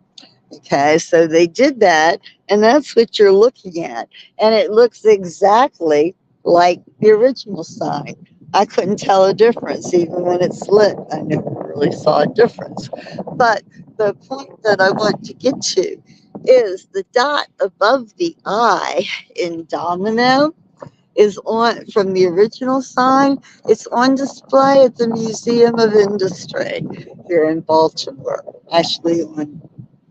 A: Okay, so they did that, and that's what you're looking at. And it looks exactly like the original sign. I couldn't tell a difference, even when it's lit. I never really saw a difference. But the point that I want to get to is the dot above the I in Domino is on from the original sign. It's on display at the Museum of Industry here in Baltimore, actually on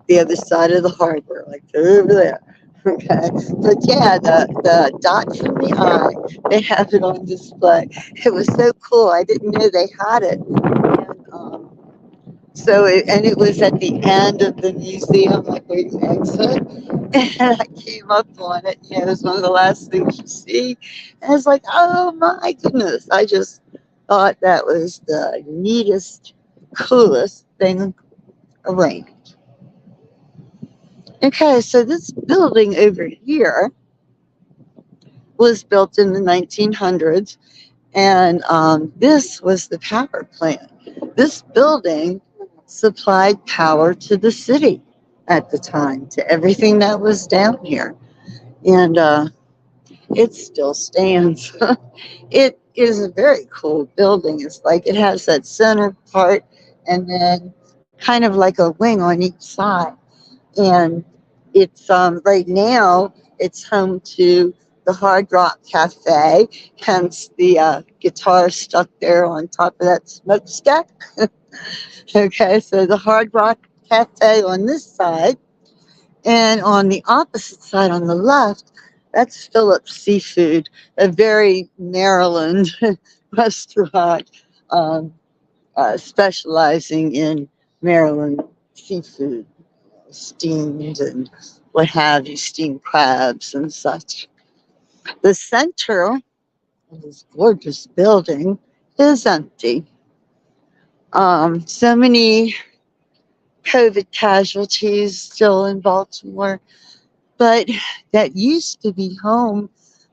A: the other side of the harbor, like over there. Okay, but yeah, the dot from the eye, they have it on display. It was so cool. I didn't know they had it, and and it was at the end of the museum, like where you exit, and I came up on it. It was one of the last things you see, and I was like, oh my goodness! I just thought that was the neatest, coolest thing arranged. Okay, so this building over here was built in the 1900s, and this was the power plant. This building supplied power to the city at the time, to everything that was down here, and it still stands. It is a very cool building. It's like it has that center part, and then kind of like a wing on each side. And it's right now it's home to the Hard Rock Cafe, hence the guitar stuck there on top of that smokestack. Okay, so the Hard Rock Cafe on this side, and on the opposite side on the left, that's Phillips Seafood, a very Maryland restaurant specializing in Maryland seafood, steamed and what have you, steamed crabs and such. The center of this gorgeous building is empty. So many COVID casualties still in Baltimore. But that used to be home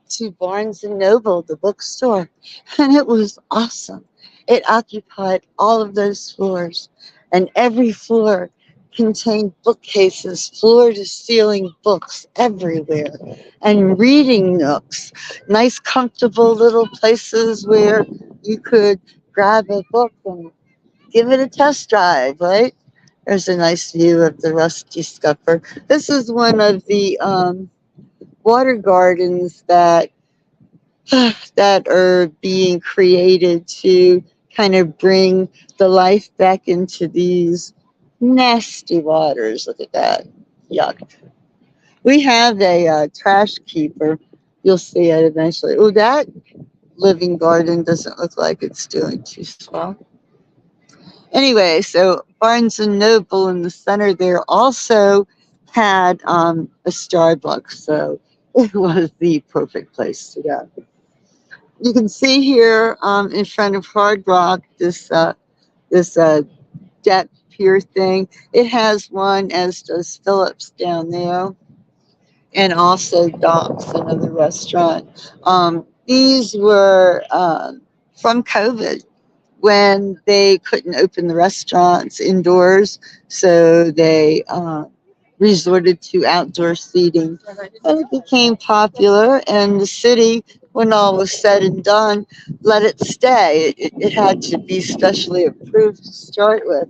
A: to Barnes and Noble, the bookstore, and it was awesome. It occupied all of those floors, and every floor contained bookcases, floor to ceiling books everywhere, and reading nooks, nice, comfortable little places where you could grab a book and give it a test drive, right? There's a nice view of the Rusty Scupper. This is one of the water gardens that that are being created to kind of bring the life back into these nasty waters. Look at that. Yuck. We have a trash keeper. You'll see it eventually. Oh, that living garden doesn't look like it's doing too well. Anyway, so Barnes and Noble in the center there also had a Starbucks, so it was the perfect place to go. You can see here in front of Hard Rock this deck pier thing. It has one, as does Phillips down there, and also Doc's, another restaurant. These were from COVID when they couldn't open the restaurants indoors, so they resorted to outdoor seating. And it became popular, and the city, when all was said and done, let it stay. It had to be specially approved to start with,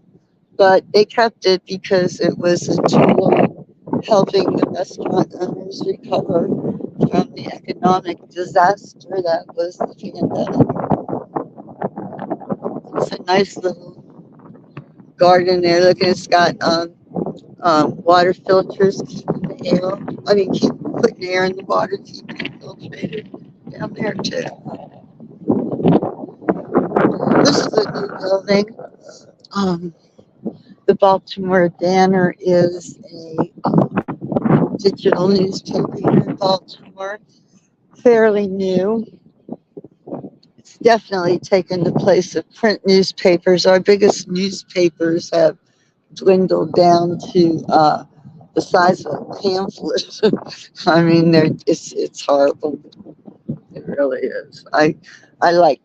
A: but they kept it because it was a tool in helping the restaurant owners recover from the economic disaster that was the pandemic. It's a nice little garden there. Look, it's got water filters keeping the air. I mean, keep putting air in the water, keeping it filtrated down there too. This is a new building. Um, the Baltimore Banner is a digital newspaper here in Baltimore, fairly new. It's definitely taken the place of print newspapers. Our biggest newspapers have dwindled down to the size of a pamphlet. I mean, it's horrible. It really is. I like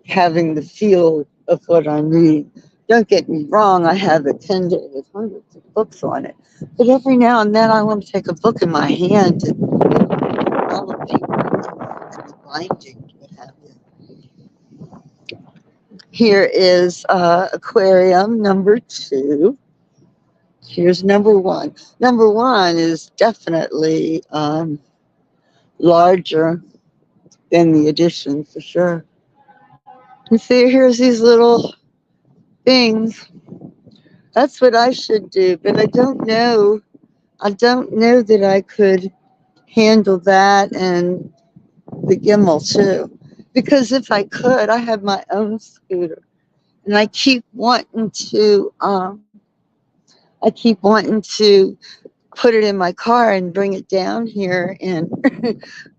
A: having the feel of what I'm reading. Don't get me wrong, I have a Kindle with hundreds of books on it. But every now and then I want to take a book in my hand and all the paper and the binding, what have you. Here is aquarium number 2. Here's number 1. Number 1 is definitely larger than the addition for sure. You see, here's these little things. That's what I should do, but I don't know. I don't know that I could handle that and the gimbal too. Because if I could, I have my own scooter, and I keep wanting to put it in my car and bring it down here and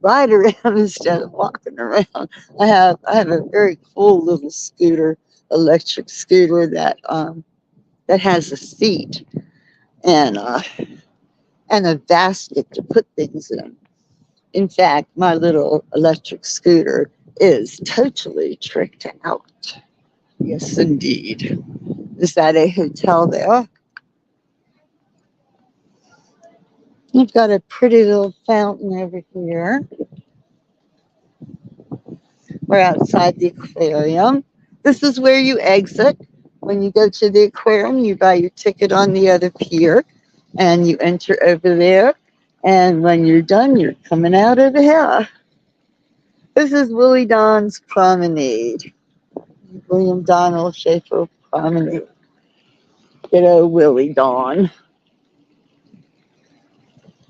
A: ride around instead of walking around. I have a very cool little scooter, electric scooter that has a seat and a basket to put things in. In fact, my little electric scooter is totally tricked out. Yes, indeed. Is that a hotel there? You've got a pretty little fountain over here. We're outside the aquarium. This is where you exit. When you go to the aquarium, you buy your ticket on the other pier and you enter over there. And when you're done, you're coming out over here. This is Willie Don's Promenade. William Donald Schaefer Promenade. Good old Willie Don.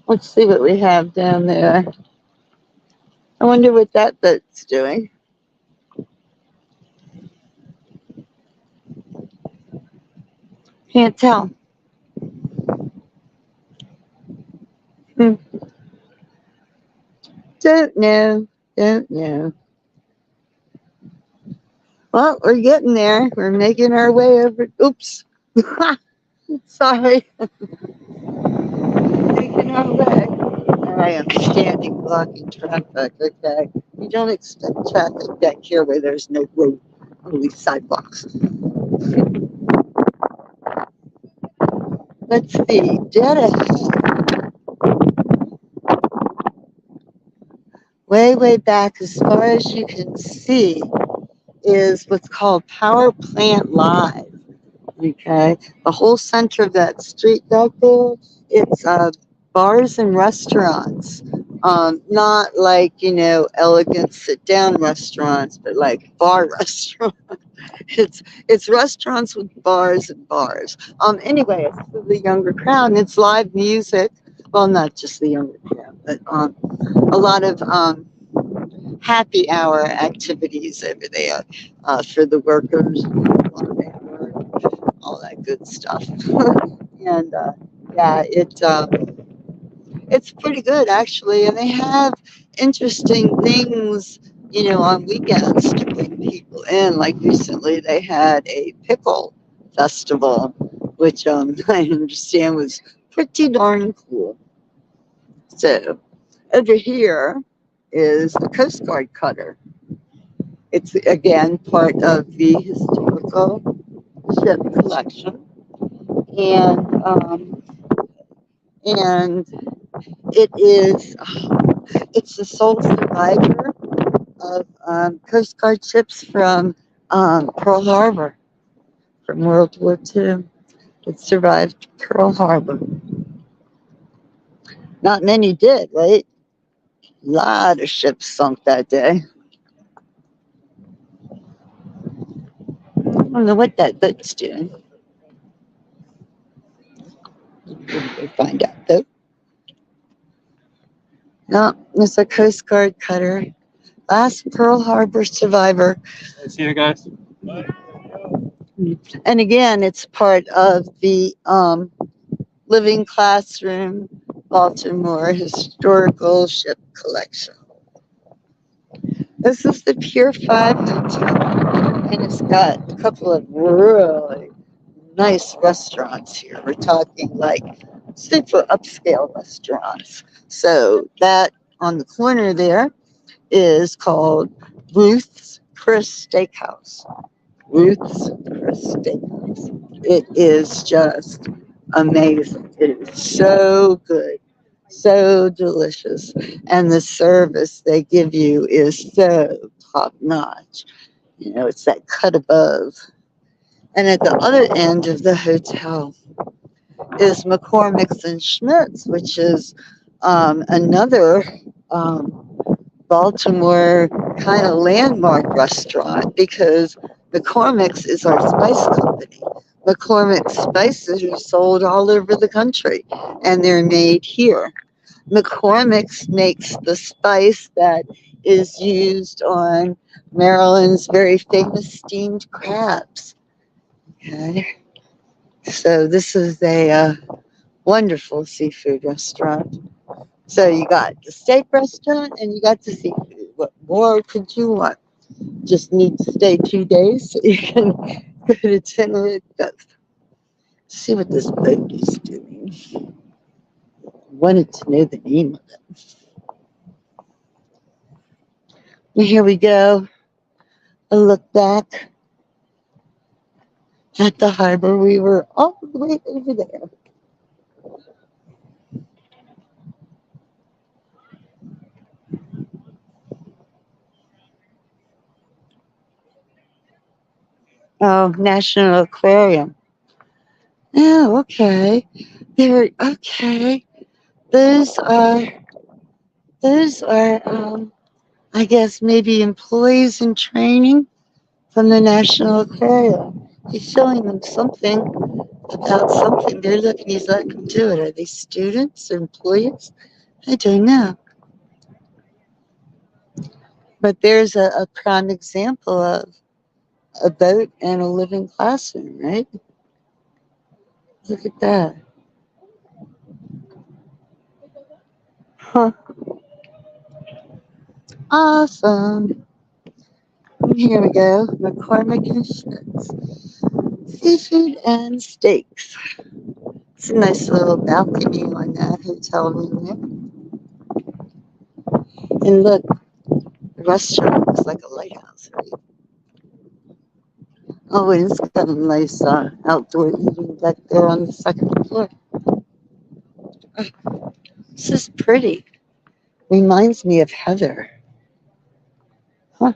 A: Let's see what we have down there. I wonder what that boat's doing. Can't tell. Hmm. Don't know. Don't know. Well, we're getting there. We're making our way over. Oops. Sorry, taking our way. I am standing blocking traffic. Okay, you don't expect traffic back here where there's no road, only sidewalks. Let's see, dead ahead, way back as far as you can see is what's called Power Plant Live. Okay, the whole center of that street back there, it's bars and restaurants. Not like elegant sit down restaurants, but like bar restaurants. It's restaurants with bars and bars. Anyway, it's for the younger crowd, and it's live music. Well, not just the younger crowd, but a lot of happy hour activities over there for the workers, all that good stuff. And yeah, it's pretty good actually, and they have interesting things, on weekends to bring people in. Like recently, they had a pickle festival, which I understand was pretty darn cool. So over here is the Coast Guard cutter. It's again part of the historical ship collection, and and it is it's the sole survivor of Coast Guard ships from Pearl Harbor from World War II. It survived Pearl Harbor. Not many did, right? A lot of ships sunk that day. I don't know what that boat's doing. We'll find out though. No, it's a Coast Guard cutter. Last Pearl Harbor survivor.
B: See you guys.
A: And again, it's part of the Living Classroom Baltimore Historical Ship Collection. This is the Pier 5 Hotel, and it's got a couple of really nice restaurants here. We're talking like super upscale restaurants. So that on the corner there is called Ruth's Chris Steakhouse. Ruth's Chris Steakhouse. It is just amazing. It is so good, so delicious, and the service they give you is so top notch. It's that cut above. And at the other end of the hotel is McCormick's and Schmidt's, which is another Baltimore kind of landmark restaurant because McCormick's is our spice company. McCormick's spices are sold all over the country and they're made here. McCormick's makes the spice that is used on Maryland's very famous steamed crabs. Okay. So this is a wonderful seafood restaurant. So you got the steak restaurant and you got the seafood. What more could you want? Just need to stay 2 days so you can go to dinner at both. See what this boat is doing. Wanted to know the name of it. And here we go. A look back at the harbor. We were all the way over there. Oh, National Aquarium. Oh, okay. They're okay. Those are those are I guess maybe employees in training from the National Aquarium. He's showing them something about something. They're looking. He's letting them do it. Are they students or employees? I don't know. But there's a prime example of a boat and a living classroom, right? Look at that. Huh. Awesome. Here we go. McCormick and Schmitz. Seafood and steaks. It's a nice little balcony on that hotel room there. And look, the restaurant looks like a lighthouse, right? Oh, and it's got a nice outdoor eating deck there on the second floor. This is pretty. Reminds me of Heather. Huh,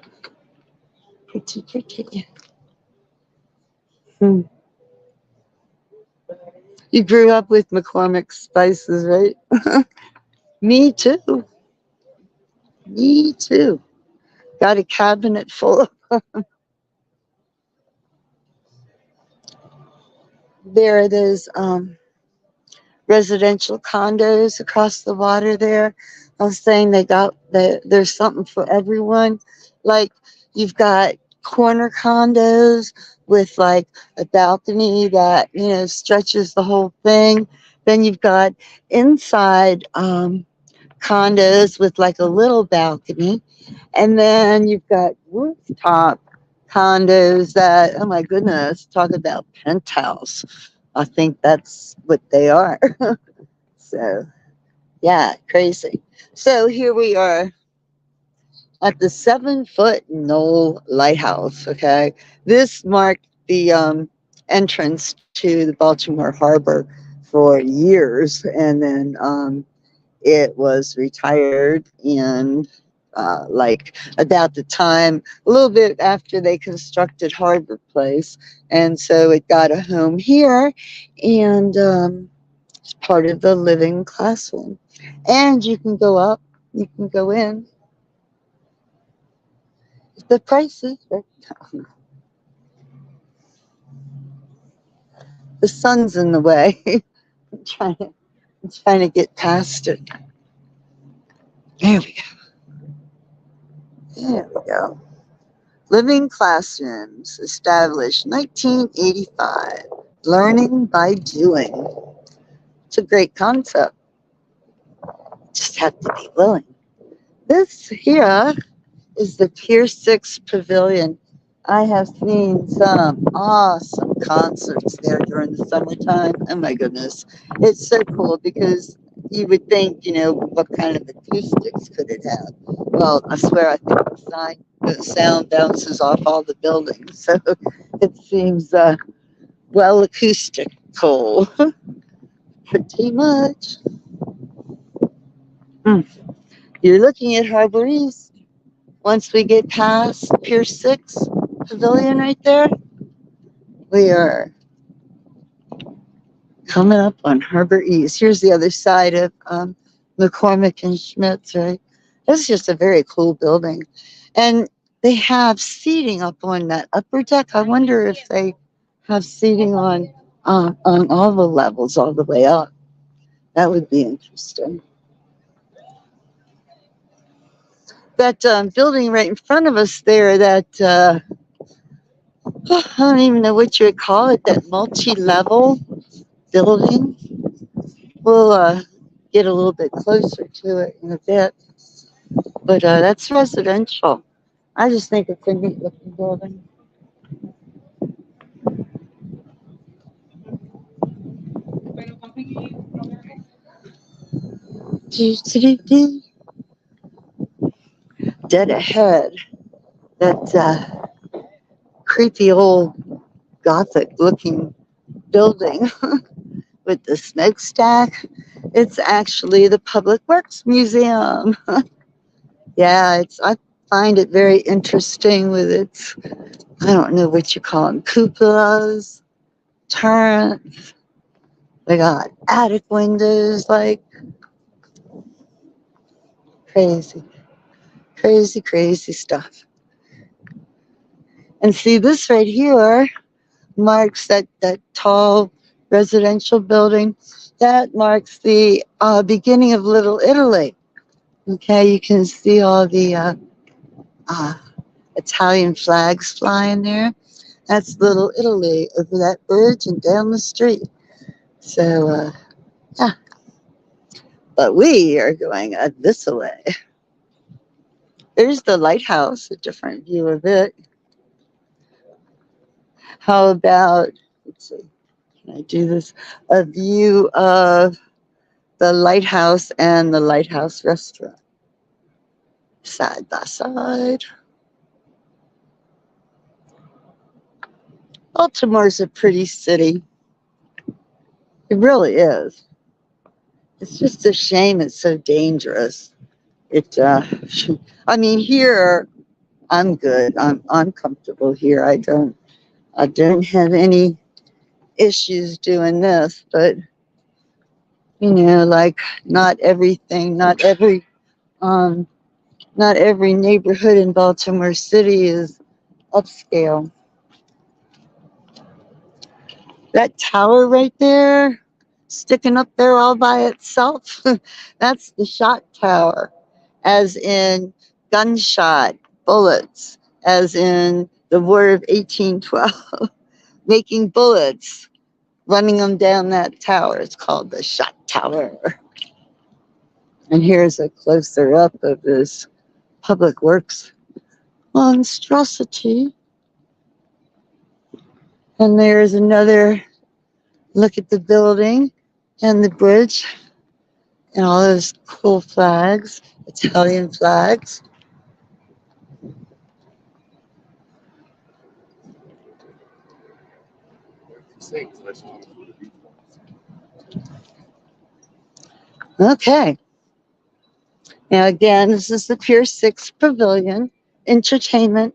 A: pretty, pretty. Hmm. You grew up with McCormick spices, right? Me too. Me too. Got a cabinet full of. There are those residential condos across the water there. I was saying there's something for everyone. Like you've got corner condos with like a balcony that stretches the whole thing. Then you've got inside condos with like a little balcony, and then you've got rooftop condos that, oh my goodness, talk about penthouse. I think that's what they are. So, yeah, crazy. So here we are at the 7 foot Knoll Lighthouse. Okay. This marked the entrance to the Baltimore Harbor for years. And then it was retired in like about the time, a little bit after they constructed Harbor Place. And so it got a home here. And it's part of the living classroom. And you can go up, you can go in. The prices, the sun's in the way. I'm trying to get past it. There we go. There we go. Living classrooms established 1985. Learning by doing. It's a great concept. Just have to be willing. This here is the Pier 6 Pavilion. I have seen some awesome concerts there during the summertime. Oh my goodness. It's so cool because you would think, what kind of acoustics could it have? Well, I swear, I think the sound bounces off all the buildings. So it seems well acoustical. Pretty much. Mm. You're looking at Harbor East. Once we get past Pier 6 Pavilion right there, we are coming up on Harbor East. Here's the other side of McCormick and Schmidt's, right? This is just a very cool building. And they have seating up on that upper deck. I wonder if they have seating on all the levels all the way up. That would be interesting. That building right in front of us there, that I don't even know what you would call it, that multi-level building. We'll get a little bit closer to it in a bit. But that's residential. I just think it's a neat looking building. Dead ahead, that creepy old gothic looking building with the smokestack. It's actually the Public Works Museum. Yeah, I find it very interesting with its, I don't know what you call them, cupolas, turrets. They got attic windows, like crazy, crazy, crazy stuff. And see, this right here marks that tall residential building. That marks the beginning of Little Italy. Okay, you can see all the uh, Italian flags flying there. That's Little Italy over that bridge and down the street. So, yeah. But we are going this way. There's the lighthouse, a different view of it. How about, let's see, Can I do this? A view of the lighthouse and the lighthouse restaurant side by side. Baltimore's a pretty city. It really is. It's just a shame it's so dangerous. It, I mean, here I'm good. I'm comfortable here. I don't have any issues doing this, but like not everything, um, not every neighborhood in Baltimore City is upscale. That tower right there, sticking up there all by itself, that's the shot tower, as in gunshot, bullets, as in the War of 1812, making bullets, running them down that tower. It's called the shot tower. And here's a closer up of this public works monstrosity. And there's another look at the building and the bridge and all those cool flags, Italian flags. Okay. Now, again, this is the Pier 6 Pavilion. Entertainment,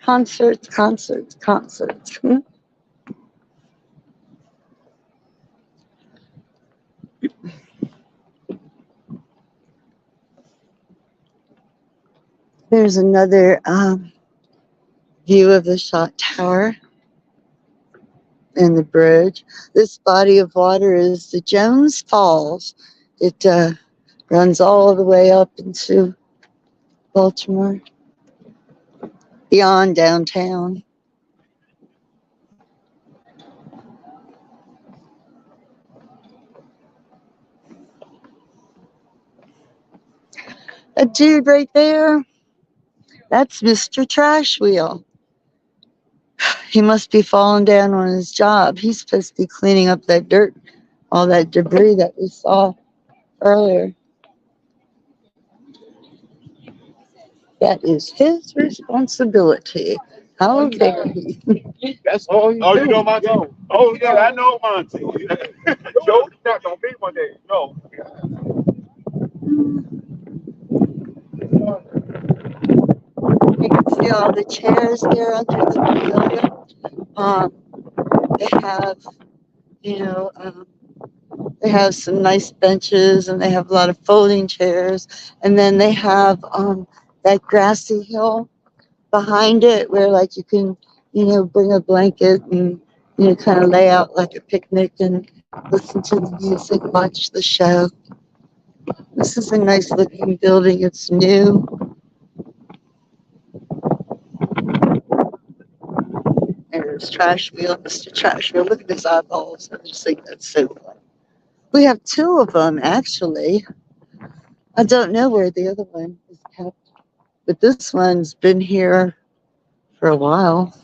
A: concerts, concerts, concerts. There's another view of the shot tower and the bridge. This body of water is the Jones Falls. It runs all the way up into Baltimore, beyond downtown. A dude right there, that's Mr. Trash Wheel. He must be falling down on his job. He's supposed to be cleaning up that dirt, all that debris that we saw earlier. That is his responsibility. How dare he?
B: That's all you do. Oh, you know Monty? Oh, yeah, I know Monty. Joe, not gonna be one day. No.
A: You can see all the chairs there under the pavilion. They have, you know, they have some nice benches and they have a lot of folding chairs. And then they have that grassy hill behind it where, like, you can, bring a blanket and, kind of lay out like a picnic and listen to the music, watch the show. This is a nice looking building. It's new. There's Trash Wheel, Mr. Trash Wheel. Look at his eyeballs. I just think that's so funny. We have two of them, actually. I don't know where the other one is kept, but this one's been here for a while.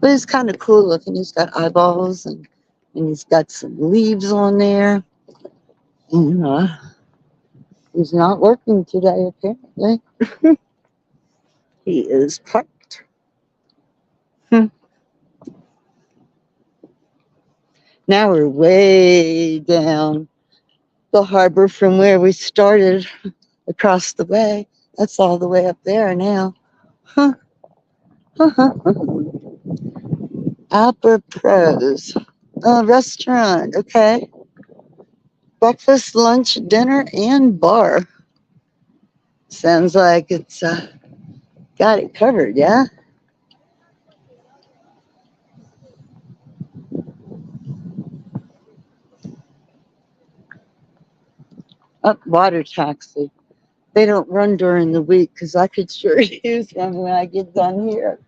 A: But it's kind of cool looking. He's got eyeballs and he's got some leaves on there. And he's not working today, apparently. He is parked. Now we're way down the harbor from where we started across the way. That's all the way up there now. Huh. Upper Pros. Restaurant, okay. Breakfast, lunch, dinner, and bar. Sounds like it's got it covered, yeah? Water taxi. They don't run during the week because I could sure use one when I get done here.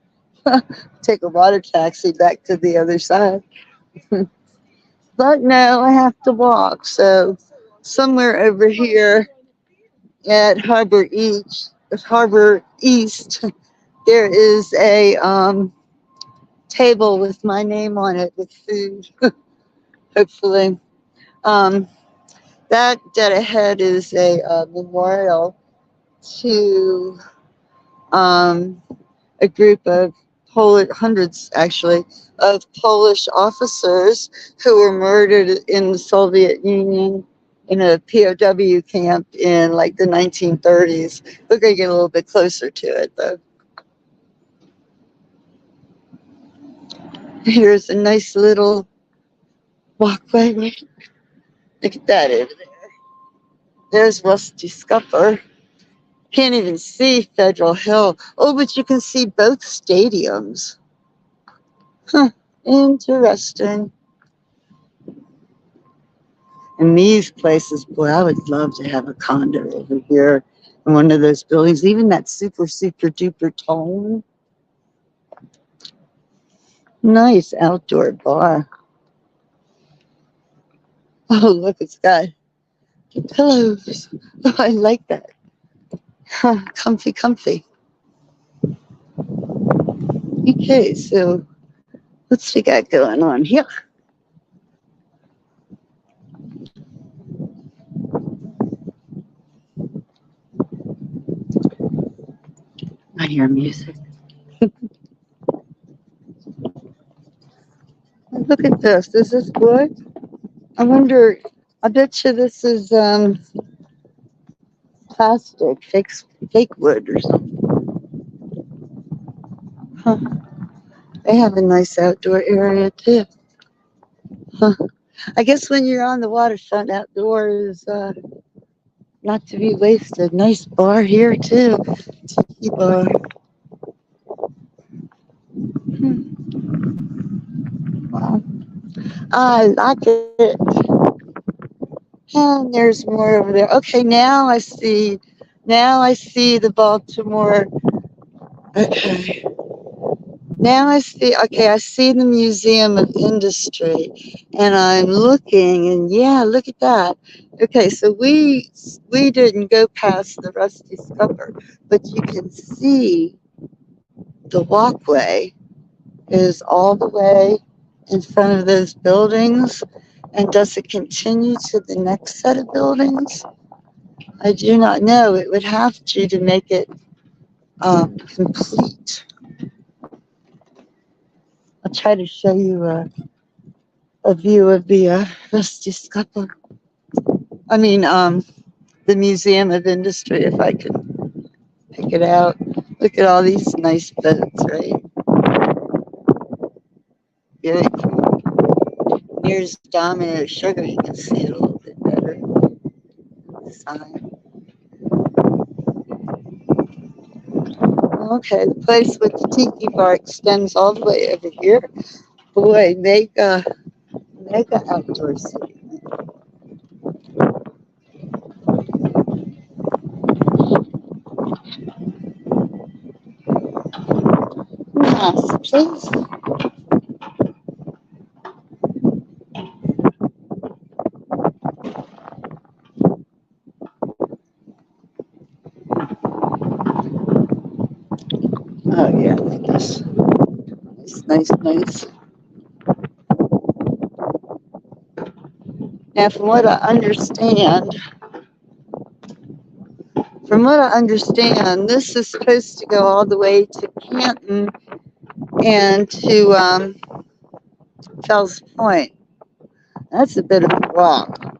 A: Take a water taxi back to the other side. But no, I have to walk. So somewhere over here at Harbor East, there is a table with my name on it with food, hopefully. Um, that dead ahead is a memorial to um, a group of hundreds actually of Polish officers who were murdered in the Soviet Union in a POW camp in like the 1930s. We're going to get a little bit closer to it though. Here's a nice little walkway. Look at that over there. There's Rusty Scupper. Can't even see Federal Hill. Oh, but you can see both stadiums. Huh, interesting. And these places, boy, I would love to have a condo over here in one of those buildings. Even that super, super duper tone. Nice outdoor bar. Oh, look, it's got pillows. Oh, I like that. Huh, comfy, comfy. Okay, so what's we got going on here? I hear music. Look at this. This is good. I wonder. I bet you this is plastic, fake wood or something. Huh. They have a nice outdoor area too. Huh. I guess when you're on the waterfront, outdoors, not to be wasted. Nice bar here too. Tiki bar. Hmm. Wow. I like it. And there's more over there. Okay, now I see. Now I see the Baltimore. Okay. Now I see. Okay, I see the Museum of Industry, and I'm looking, and yeah, look at that. Okay, so we didn't go past the Rusty Scupper, but you can see the walkway is all the way in front of those buildings. And does it continue to the next set of buildings? I do not know. It would have to make it complete. I'll try to show you a view of the Rusty Scupper. I mean, the Museum of Industry, if I can pick it out. Look at all these nice boats, right? Very cool. Here's Domino Sugar. You can see it a little bit better. Sign. Okay, the place with the tiki bar extends all the way over here. Boy, mega outdoor city. Nice place. Oh yeah, like this. Nice, nice, nice. Now, from what I understand, this is supposed to go all the way to Canton and to Fells Point. That's a bit of a walk.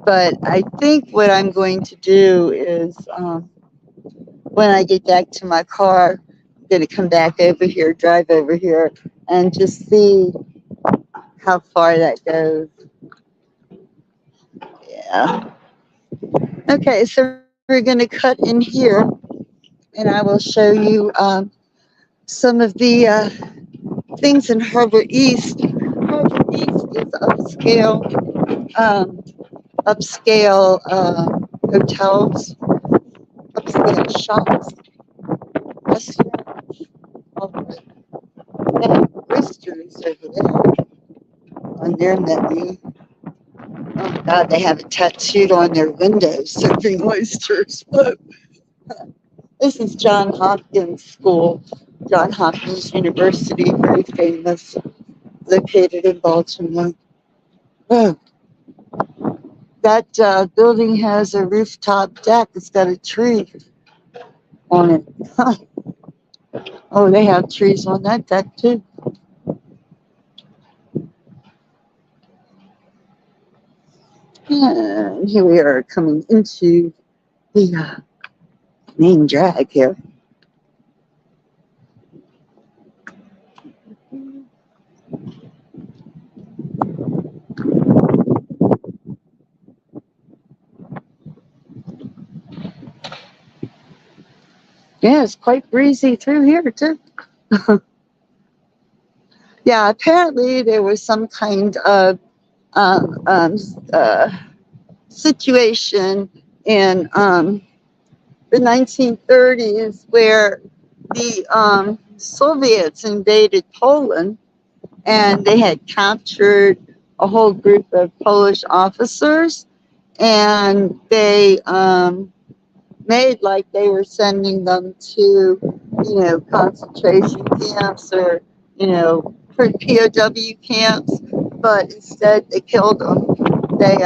A: But I think what I'm going to do is when I get back to my car, I'm going to come back over here, drive over here, and just see how far that goes. Yeah. Okay, so we're going to cut in here, and I will show you some of the things in Harbor East. Harbor East is upscale hotels, upscale shops, restaurants. All right. They have oysters over there on their menu. Oh God, they have it tattooed on their windows, serving oysters. This is John Hopkins School. Johns Hopkins University, very famous, located in Baltimore. Oh, that building has a rooftop deck. It's got a tree on it. Oh, they have trees on that deck too. And here we are coming into the main drag here. Yeah, it's quite breezy through here too. Yeah, apparently there was some kind of um, um, uh, situation in the 1930s where the Soviets invaded Poland and they had captured a whole group of Polish officers, and they made like they were sending them to, concentration camps or, POW camps, but instead they killed them. They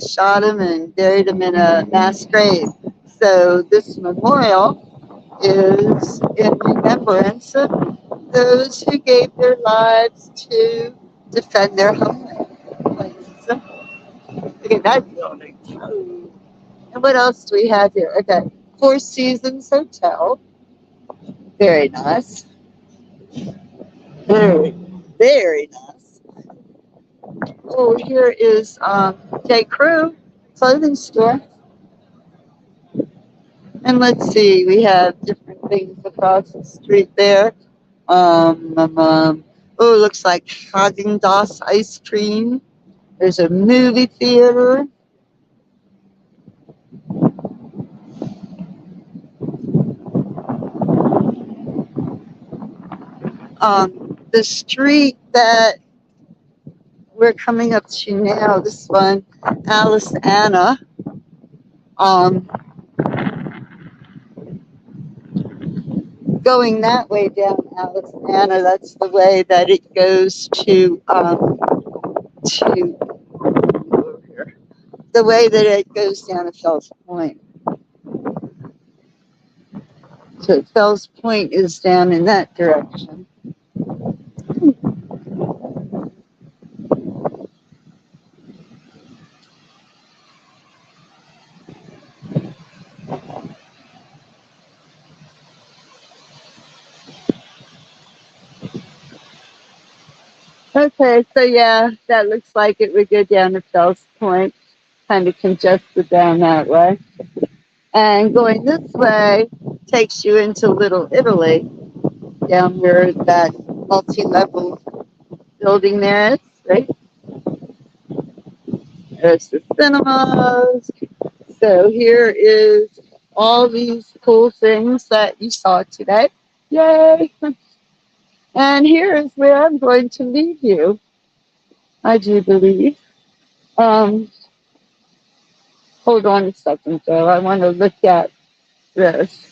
A: shot them and buried them in a mass grave. So this memorial is in remembrance of those who gave their lives to defend their homeland. So, look at that building. And what else do we have here? Okay, Four Seasons Hotel. Very nice. Very, very nice. Oh, here is J. Crew clothing store. And let's see, we have different things across the street there. Oh, it looks like Haagen-Dazs ice cream. There's a movie theater. The street that we're coming up to now, this one, Alice Anna. Um, Going that way down Alice Anna, that's the way that it goes to over here. The way that it goes down to Fells Point. So Fells Point is down in that direction. Okay, so yeah, that looks like it would go down to Fells Point, kind of congested down that way. And going this way takes you into Little Italy, down where that multi-level building there is, right? There's the cinemas. So here is all these cool things that you saw today. Yay! And here is where I'm going to leave you, I do believe. Um, Hold on a second, though. I want to look at this.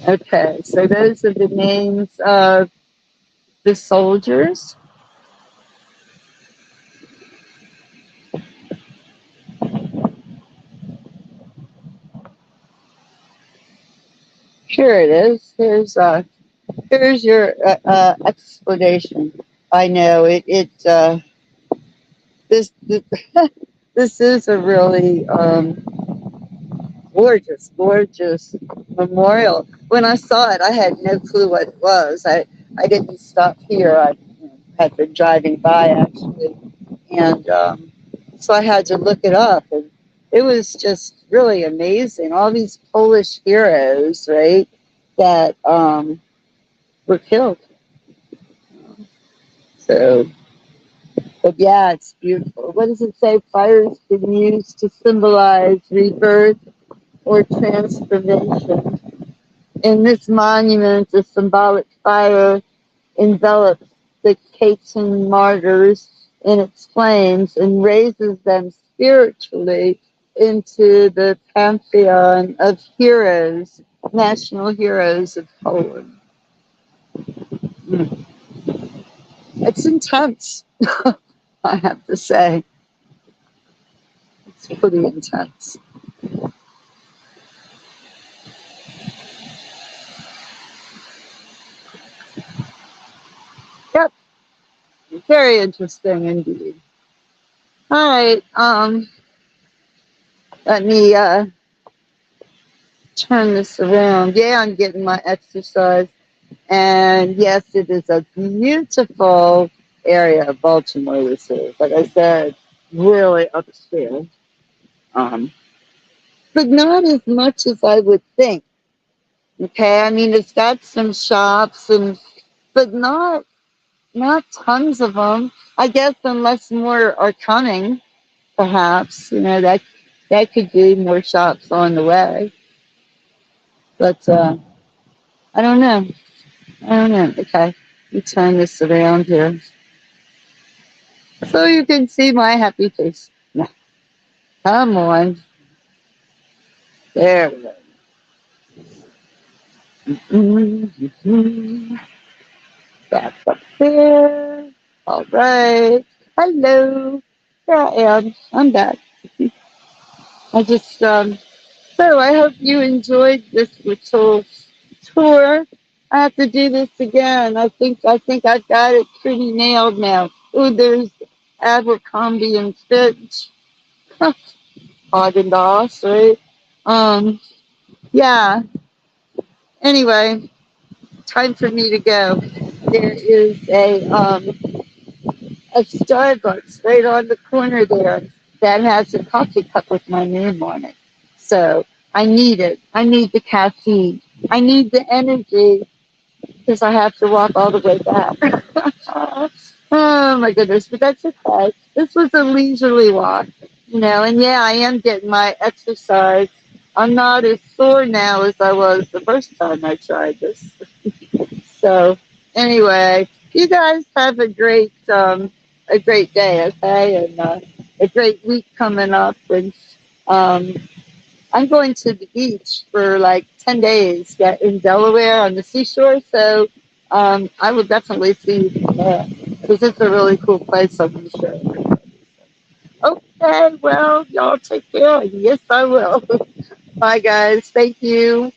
A: Okay, so those are the names of the soldiers. Here it is. Here's your explanation. I know this this is a really gorgeous memorial. When I saw it, I had no clue what it was. I didn't stop here. I had been driving by actually, and so I had to look it up, and it was just really amazing. All these Polish heroes, right, that were killed. So, but yeah, it's beautiful. What does it say? Fire's been used to symbolize rebirth or transformation. In this monument, the symbolic fire envelops the Caton martyrs in its flames and raises them spiritually into the pantheon of heroes national heroes of Poland. Mm. It's intense, I have to say. It's pretty intense. Yep, very interesting indeed. All right, let me turn this around. Yeah, I'm getting my exercise. And yes, it is a beautiful area of Baltimore, this is. Like I said, really upscale. Um, but not as much as I would think. Okay, I mean, it's got some shops, and but not tons of them. I guess unless more are coming, perhaps that could be more shops on the way. But I don't know. I don't know. Okay, let me turn this around here so you can see my happy face. No, come on, there we go. Mm-hmm. Back up there. All right. Hello. There I am. I'm back. I just so I hope you enjoyed this little tour. I have to do this again. I think I've got it pretty nailed now. Oh, there's Abercrombie and Fitch. Haagen Dazs, right? Um, yeah. Anyway, time for me to go. There is a Starbucks right on the corner there that has a coffee cup with my name on it. So I need it. I need the caffeine. I need the energy because I have to walk all the way back. Oh my goodness, but that's okay. This was a leisurely walk, and yeah, I am getting my exercise. I'm not as sore now as I was the first time I tried this. So anyway, you guys have a great day, okay, and a great week coming up. And um, I'm going to the beach for like 10 days in Delaware on the seashore. So I will definitely see you there because it's a really cool place. I'm going to share it. Okay, well, y'all take care. Yes, I will. Bye, guys. Thank you.